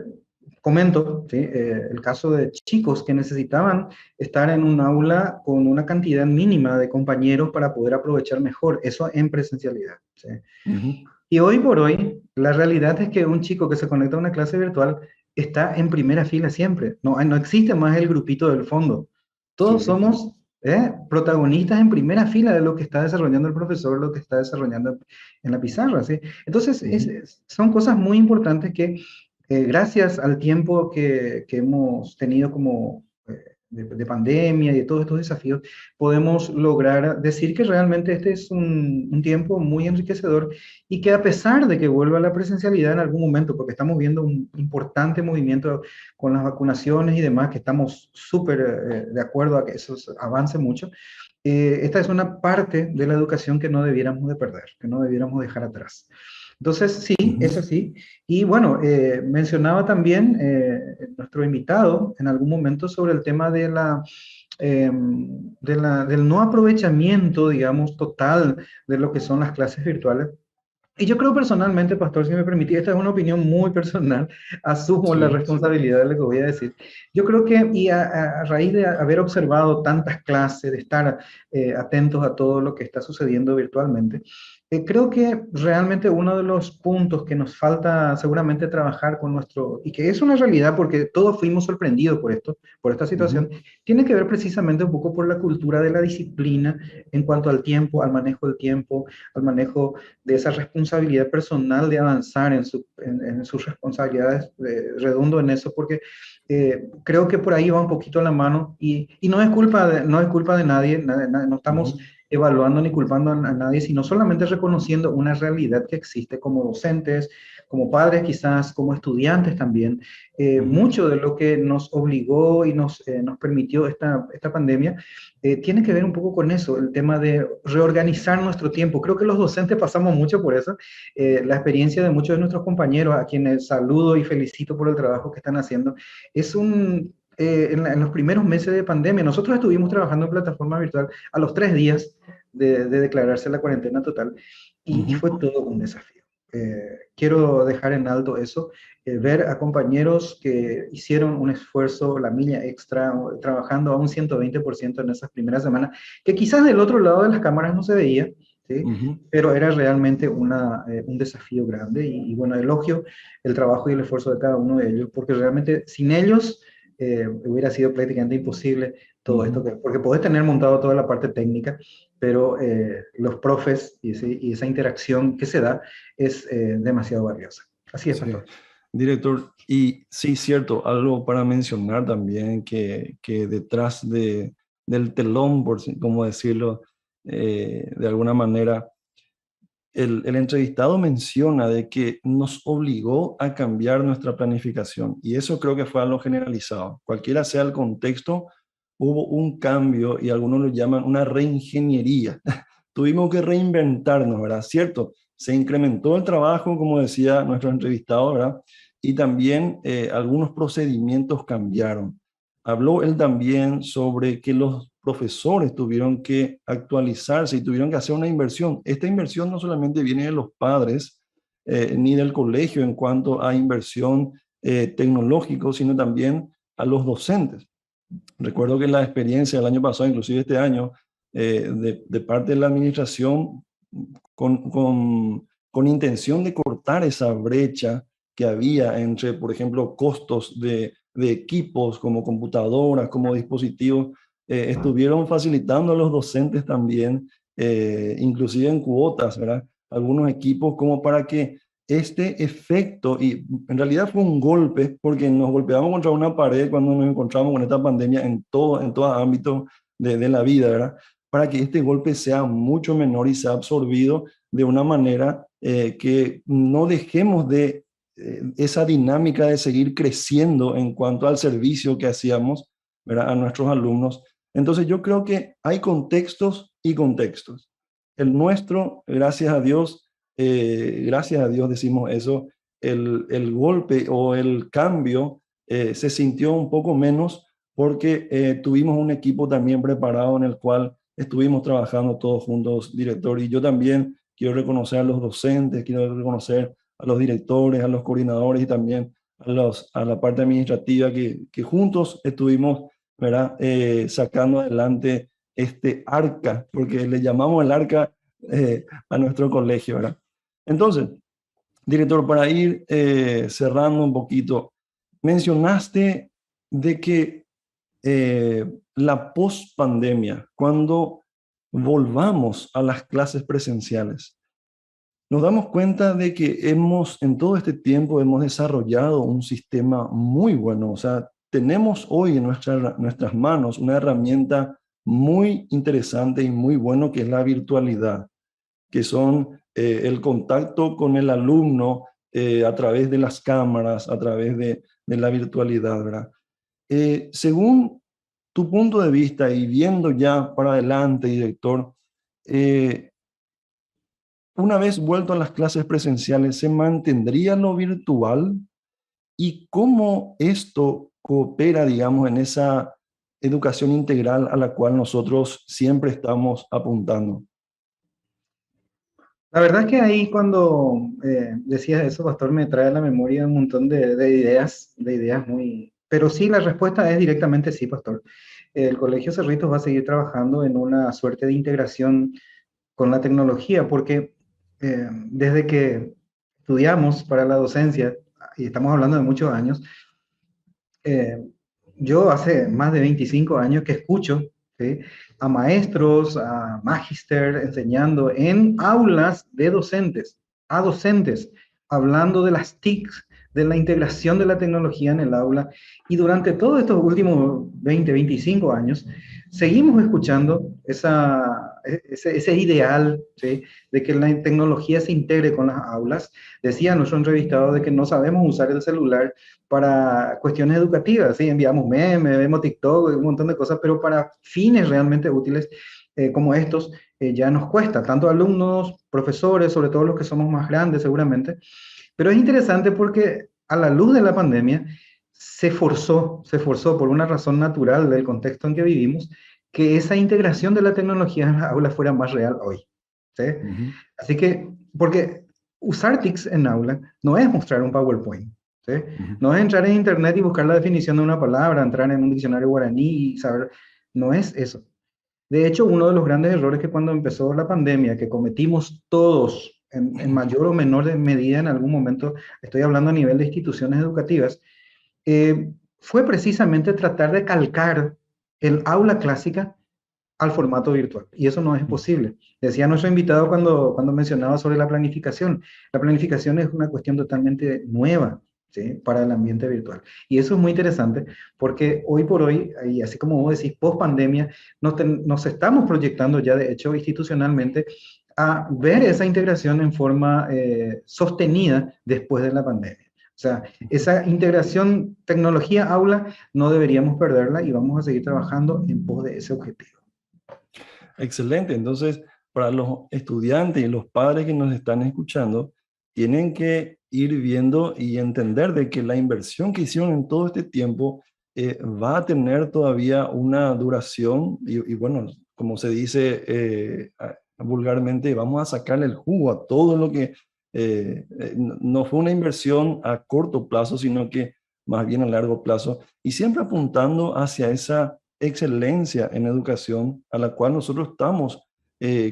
comento, ¿sí? El caso de chicos que necesitaban estar en un aula con una cantidad mínima de compañeros para poder aprovechar mejor eso en presencialidad, ¿sí? Ujú. Y hoy por hoy, la realidad es que un chico que se conecta a una clase virtual está en primera fila siempre. No existe más el grupito del fondo. Todos Sí. somos protagonistas en primera fila de lo que está desarrollando el profesor, lo que está desarrollando en la pizarra, ¿sí? Entonces, Ujú. son cosas muy importantes que gracias al tiempo que hemos tenido como de pandemia y de todos estos desafíos, podemos lograr decir que realmente este es un tiempo muy enriquecedor y que a pesar de que vuelva la presencialidad en algún momento, porque estamos viendo un importante movimiento con las vacunaciones y demás, que estamos súper de acuerdo a que eso avance mucho, esta es una parte de la educación que no debiéramos de perder, que no debiéramos dejar atrás. Entonces, sí, Ujú. es así. Y bueno, mencionaba también nuestro invitado en algún momento sobre el tema del no aprovechamiento, digamos, total de lo que son las clases virtuales. Y yo creo personalmente, Pastor, si me permitís, esta es una opinión muy personal, asumo la Sí. responsabilidad de lo que voy a decir. Yo creo que, y a raíz de haber observado tantas clases, de estar atentos a todo lo que está sucediendo virtualmente, creo que realmente uno de los puntos que nos falta seguramente trabajar con nuestro, y que es una realidad porque todos fuimos sorprendidos por esto, por esta situación, Ujú. tiene que ver precisamente un poco por la cultura de la disciplina en cuanto al tiempo, al manejo del tiempo, al manejo de esa responsabilidad personal de avanzar en sus responsabilidades, redundo en eso, porque creo que por ahí va un poquito la mano y no es culpa de nadie, no estamos Ujú. evaluando ni culpando a nadie, sino solamente reconociendo una realidad que existe como docentes, como padres quizás, como estudiantes también. Ujú. Mucho de lo que nos obligó y nos permitió esta pandemia tiene que ver un poco con eso, el tema de reorganizar nuestro tiempo. Creo que los docentes pasamos mucho por eso. La experiencia de muchos de nuestros compañeros, a quienes saludo y felicito por el trabajo que están haciendo, es en los primeros meses de pandemia, nosotros estuvimos trabajando en plataforma virtual a los 3 días de declararse la cuarentena total y Ujú. fue todo un desafío. Quiero dejar en alto eso, ver a compañeros que hicieron un esfuerzo, la milla extra, trabajando a un 120% en esas primeras semanas, que quizás del otro lado de las cámaras no se veía, ¿sí? Ujú. Pero era realmente un desafío grande y bueno, elogio el trabajo y el esfuerzo de cada uno de ellos, porque realmente sin ellos hubiera sido prácticamente imposible todo esto, Ujú. porque podés tener montado toda la parte técnica, pero los profes y esa interacción que se da es demasiado valiosa. Así es, Sí, Pastor. director, y sí, cierto, algo para mencionar también que detrás del telón, como decirlo, de alguna manera, el entrevistado menciona de que nos obligó a cambiar nuestra planificación y eso creo que fue algo generalizado. Cualquiera sea el contexto, hubo un cambio y algunos lo llaman una reingeniería. Tuvimos que reinventarnos, ¿verdad? ¿Cierto? Se incrementó el trabajo, como decía nuestro entrevistado, ¿verdad? Y también algunos procedimientos cambiaron. Habló él también sobre que los profesores tuvieron que actualizarse y tuvieron que hacer una inversión. Esta inversión no solamente viene de los padres ni del colegio en cuanto a inversión tecnológico, sino también a los docentes. Recuerdo que la experiencia del año pasado, inclusive este año, de parte de la administración, con intención de cortar esa brecha que había entre, por ejemplo, costos de equipos como computadoras, como dispositivos, estuvieron facilitando a los docentes también, inclusive en cuotas, ¿verdad? Algunos equipos como para que este efecto, y en realidad fue un golpe, porque nos golpeamos contra una pared cuando nos encontramos con esta pandemia en todo ámbito de la vida, ¿verdad? Para que este golpe sea mucho menor y sea absorbido de una manera que no dejemos de esa dinámica de seguir creciendo en cuanto al servicio que hacíamos, ¿verdad?, a nuestros alumnos. Entonces yo creo que hay contextos y contextos. El nuestro, gracias a Dios decimos eso, el golpe o el cambio se sintió un poco menos porque tuvimos un equipo también preparado en el cual estuvimos trabajando todos juntos, director, y yo también quiero reconocer a los docentes, quiero reconocer a los directores, a los coordinadores y también a la parte administrativa que juntos estuvimos, ¿verdad?, sacando adelante este arca, porque le llamamos el arca a nuestro colegio, ¿verdad? Entonces, director, para ir cerrando un poquito, mencionaste de que la post-pandemia, cuando volvamos a las clases presenciales, nos damos cuenta de que en todo este tiempo hemos desarrollado un sistema muy bueno. O sea, tenemos hoy en nuestras manos una herramienta muy interesante y muy bueno que es la virtualidad, que son el contacto con el alumno a través de las cámaras, a través de la virtualidad, ¿verdad? Según tu punto de vista y viendo ya para adelante, director, una vez vuelto a las clases presenciales, ¿se mantendría lo virtual? ¿Y cómo esto coopera, digamos, en esa educación integral a la cual nosotros siempre estamos apuntando? La verdad es que ahí cuando decías eso, Pastor, me trae a la memoria un montón de ideas muy... Pero sí, la respuesta es directamente sí, Pastor. El Colegio Cerritos va a seguir trabajando en una suerte de integración con la tecnología, porque desde que estudiamos para la docencia, y estamos hablando de muchos años, yo hace más de 25 años que escucho, ¿sí?, a maestros, a magíster enseñando en aulas de docentes, a docentes, hablando de las TICs, de la integración de la tecnología en el aula. Y durante todos estos últimos 20, 25 años, seguimos escuchando ese ideal, ¿sí?, de que la tecnología se integre con las aulas. Decía nuestro entrevistado de que no sabemos usar el celular para cuestiones educativas, ¿sí? Enviamos memes, vemos TikTok, un montón de cosas, pero para fines realmente útiles como estos ya nos cuesta, tanto alumnos, profesores, sobre todo los que somos más grandes seguramente. Pero es interesante porque a la luz de la pandemia se forzó por una razón natural del contexto en que vivimos, que esa integración de la tecnología en las aulas fuera más real hoy, ¿sí? Así que, porque usar TICs en aula no es mostrar un PowerPoint, ¿sí? No es entrar en internet y buscar la definición de una palabra, entrar en un diccionario guaraní y saber, no es eso. De hecho, uno de los grandes errores que cuando empezó la pandemia, que cometimos todos en mayor o menor medida en algún momento, estoy hablando a nivel de instituciones educativas, fue precisamente tratar de calcar el aula clásica al formato virtual. Y eso no es posible. Decía nuestro invitado cuando mencionaba sobre la planificación. La planificación es una cuestión totalmente nueva, ¿sí?, para el ambiente virtual. Y eso es muy interesante porque hoy por hoy, y así como vos decís, post pandemia, nos estamos proyectando ya de hecho institucionalmente a ver esa integración en forma sostenida después de la pandemia. O sea, esa integración tecnología-aula no deberíamos perderla y vamos a seguir trabajando en pos de ese objetivo. Excelente. Entonces, para los estudiantes y los padres que nos están escuchando, tienen que ir viendo y entender de que la inversión que hicieron en todo este tiempo va a tener todavía una duración y bueno, como se dice vulgarmente, vamos a sacarle el jugo a todo lo que no fue una inversión a corto plazo, sino que más bien a largo plazo, y siempre apuntando hacia esa excelencia en educación a la cual nosotros estamos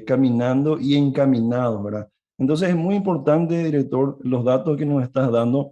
caminando y encaminados, ¿verdad? Entonces es muy importante, director, los datos que nos estás dando,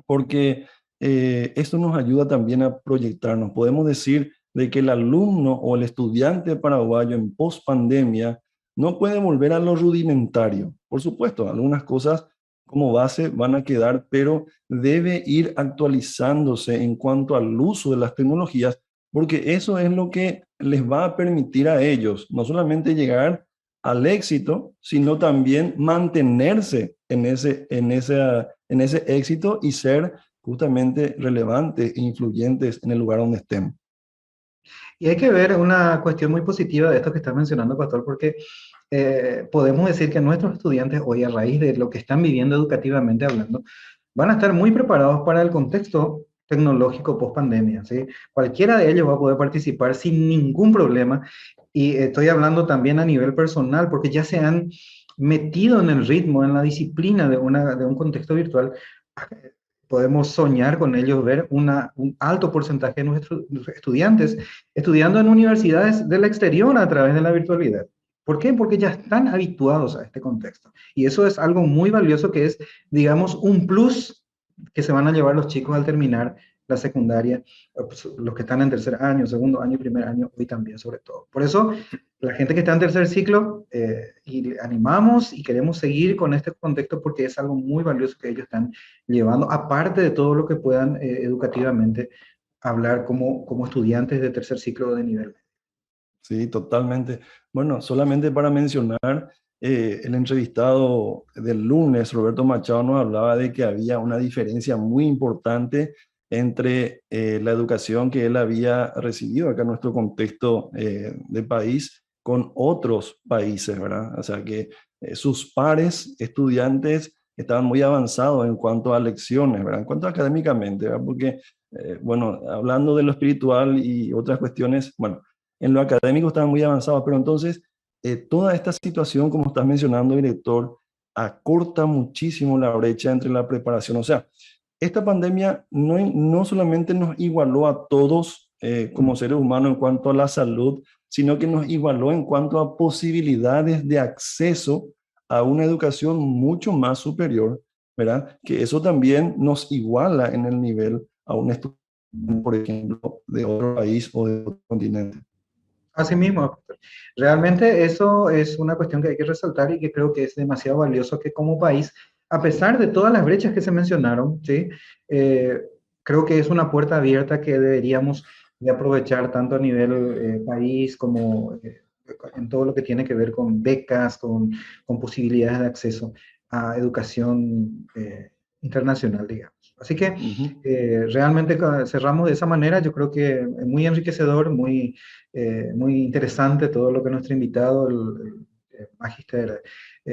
porque esto nos ayuda también a proyectarnos. Podemos decir de que el alumno o el estudiante paraguayo en post-pandemia no puede volver a lo rudimentario. Por supuesto, algunas cosas como base van a quedar, pero debe ir actualizándose en cuanto al uso de las tecnologías, porque eso es lo que les va a permitir a ellos no solamente llegar al éxito, sino también mantenerse en ese éxito y ser justamente relevantes e influyentes en el lugar donde estén. Y hay que ver una cuestión muy positiva de esto que estás mencionando, Pastor, porque podemos decir que nuestros estudiantes hoy, a raíz de lo que están viviendo educativamente hablando, van a estar muy preparados para el contexto tecnológico post pandemia, ¿sí? Cualquiera de ellos va a poder participar sin ningún problema. Y estoy hablando también a nivel personal, porque ya se han metido en el ritmo, en la disciplina de un contexto virtual. Podemos soñar con ellos, ver un alto porcentaje de nuestros estudiantes estudiando en universidades del exterior a través de la virtualidad. ¿Por qué? Porque ya están habituados a este contexto. Y eso es algo muy valioso que es, digamos, un plus que se van a llevar los chicos al terminar la secundaria, los que están en tercer año, segundo año, primer año, hoy también sobre todo. Por eso, la gente que está en tercer ciclo, y animamos y queremos seguir con este contexto porque es algo muy valioso que ellos están llevando, aparte de todo lo que puedan educativamente hablar como estudiantes de tercer ciclo de nivel. Sí, totalmente. Bueno, solamente para mencionar, el entrevistado del lunes, Roberto Machado, nos hablaba de que había una diferencia muy importante entre la educación que él había recibido acá en nuestro contexto de país con otros países, ¿verdad? O sea que sus pares estudiantes estaban muy avanzados en cuanto a lecciones, ¿verdad? En cuanto a académicamente, ¿verdad? Porque, bueno, hablando de lo espiritual y otras cuestiones, bueno, en lo académico estaban muy avanzados, pero entonces toda esta situación, como estás mencionando, director, acorta muchísimo la brecha entre la preparación. O sea, esta pandemia no solamente nos igualó a todos como seres humanos en cuanto a la salud, sino que nos igualó en cuanto a posibilidades de acceso a una educación mucho más superior, ¿verdad? Que eso también nos iguala en el nivel a un estudiante, por ejemplo, de otro país o de otro continente. Así mismo, doctor. Realmente eso es una cuestión que hay que resaltar y que creo que es demasiado valioso que como país, a pesar de todas las brechas que se mencionaron, ¿sí? Eh, creo que es una puerta abierta que deberíamos de aprovechar tanto a nivel país como en todo lo que tiene que ver con becas, con posibilidades de acceso a educación internacional, digamos. Así que realmente cerramos de esa manera. Yo creo que es muy enriquecedor, muy interesante todo lo que nuestro invitado, el magíster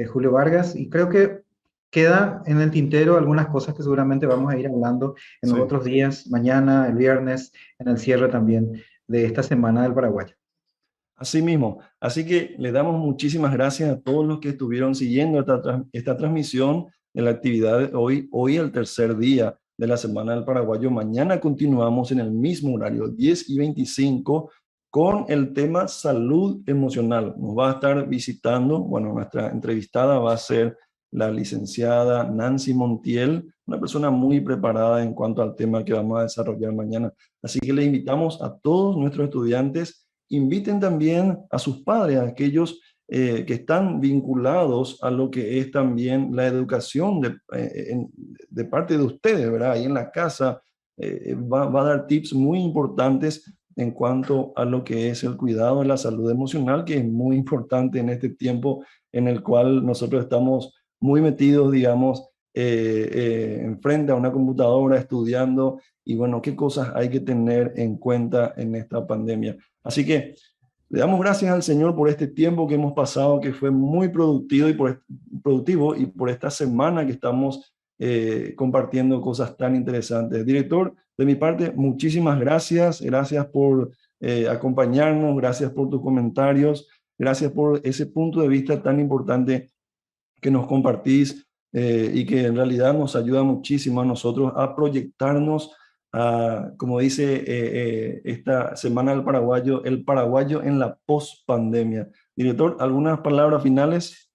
Julio Vargas, y creo que queda en el tintero algunas cosas que seguramente vamos a ir hablando en los otros días, mañana, el viernes, en el cierre también de esta Semana del Paraguayo. Así mismo. Así que le damos muchísimas gracias a todos los que estuvieron siguiendo esta transmisión de la actividad de hoy el tercer día de la Semana del Paraguayo. Mañana continuamos en el mismo horario, 10:25, con el tema salud emocional. Nos va a estar visitando, bueno, nuestra entrevistada va a ser la licenciada Nancy Montiel, una persona muy preparada en cuanto al tema que vamos a desarrollar mañana. Así que le invitamos a todos nuestros estudiantes. Inviten también a sus padres, a aquellos que están vinculados a lo que es también la educación de parte de ustedes, ¿verdad? Ahí en la casa va a dar tips muy importantes en cuanto a lo que es el cuidado de la salud emocional, que es muy importante en este tiempo en el cual nosotros estamos muy metidos, digamos, enfrente a una computadora estudiando, y bueno, qué cosas hay que tener en cuenta en esta pandemia. Así que le damos gracias al Señor por este tiempo que hemos pasado, que fue muy productivo y por esta semana que estamos compartiendo cosas tan interesantes. Director, de mi parte, muchísimas gracias. Gracias por acompañarnos, gracias por tus comentarios, gracias por ese punto de vista tan importante que nos compartís y que en realidad nos ayuda muchísimo a nosotros a proyectarnos como dice esta Semana del Paraguayo, el paraguayo en la post-pandemia. Director, ¿algunas palabras finales?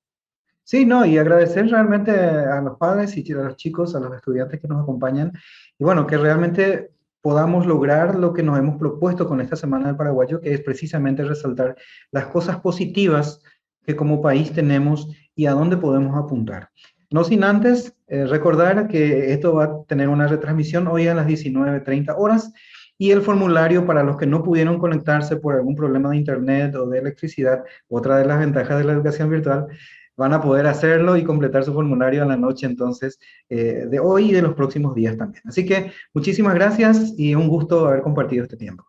Sí, no, y agradecer realmente a los padres y a los chicos, a los estudiantes que nos acompañan, y bueno, que realmente podamos lograr lo que nos hemos propuesto con esta Semana del Paraguayo, que es precisamente resaltar las cosas positivas que como país tenemos y a dónde podemos apuntar. No sin antes recordar que esto va a tener una retransmisión hoy a las 19:30 horas Y el formulario para los que no pudieron conectarse por algún problema de internet o de electricidad, otra de las ventajas de la educación virtual, van a poder hacerlo y completar su formulario en la noche entonces de hoy y de los próximos días también. Así que muchísimas gracias y un gusto haber compartido este tiempo.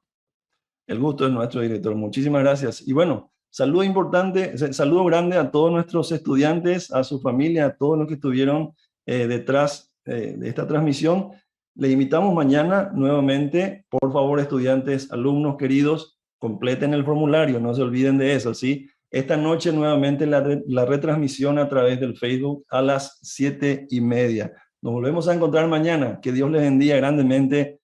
El gusto es nuestro, director. Muchísimas gracias. Y bueno, saludo importante, saludo grande a todos nuestros estudiantes, a su familia, a todos los que estuvieron detrás de esta transmisión. Les invitamos mañana nuevamente, por favor, estudiantes, alumnos queridos, completen el formulario, no se olviden de eso, ¿sí? Esta noche nuevamente la retransmisión a través del Facebook a las 7:30. Nos volvemos a encontrar mañana. Que Dios les bendiga grandemente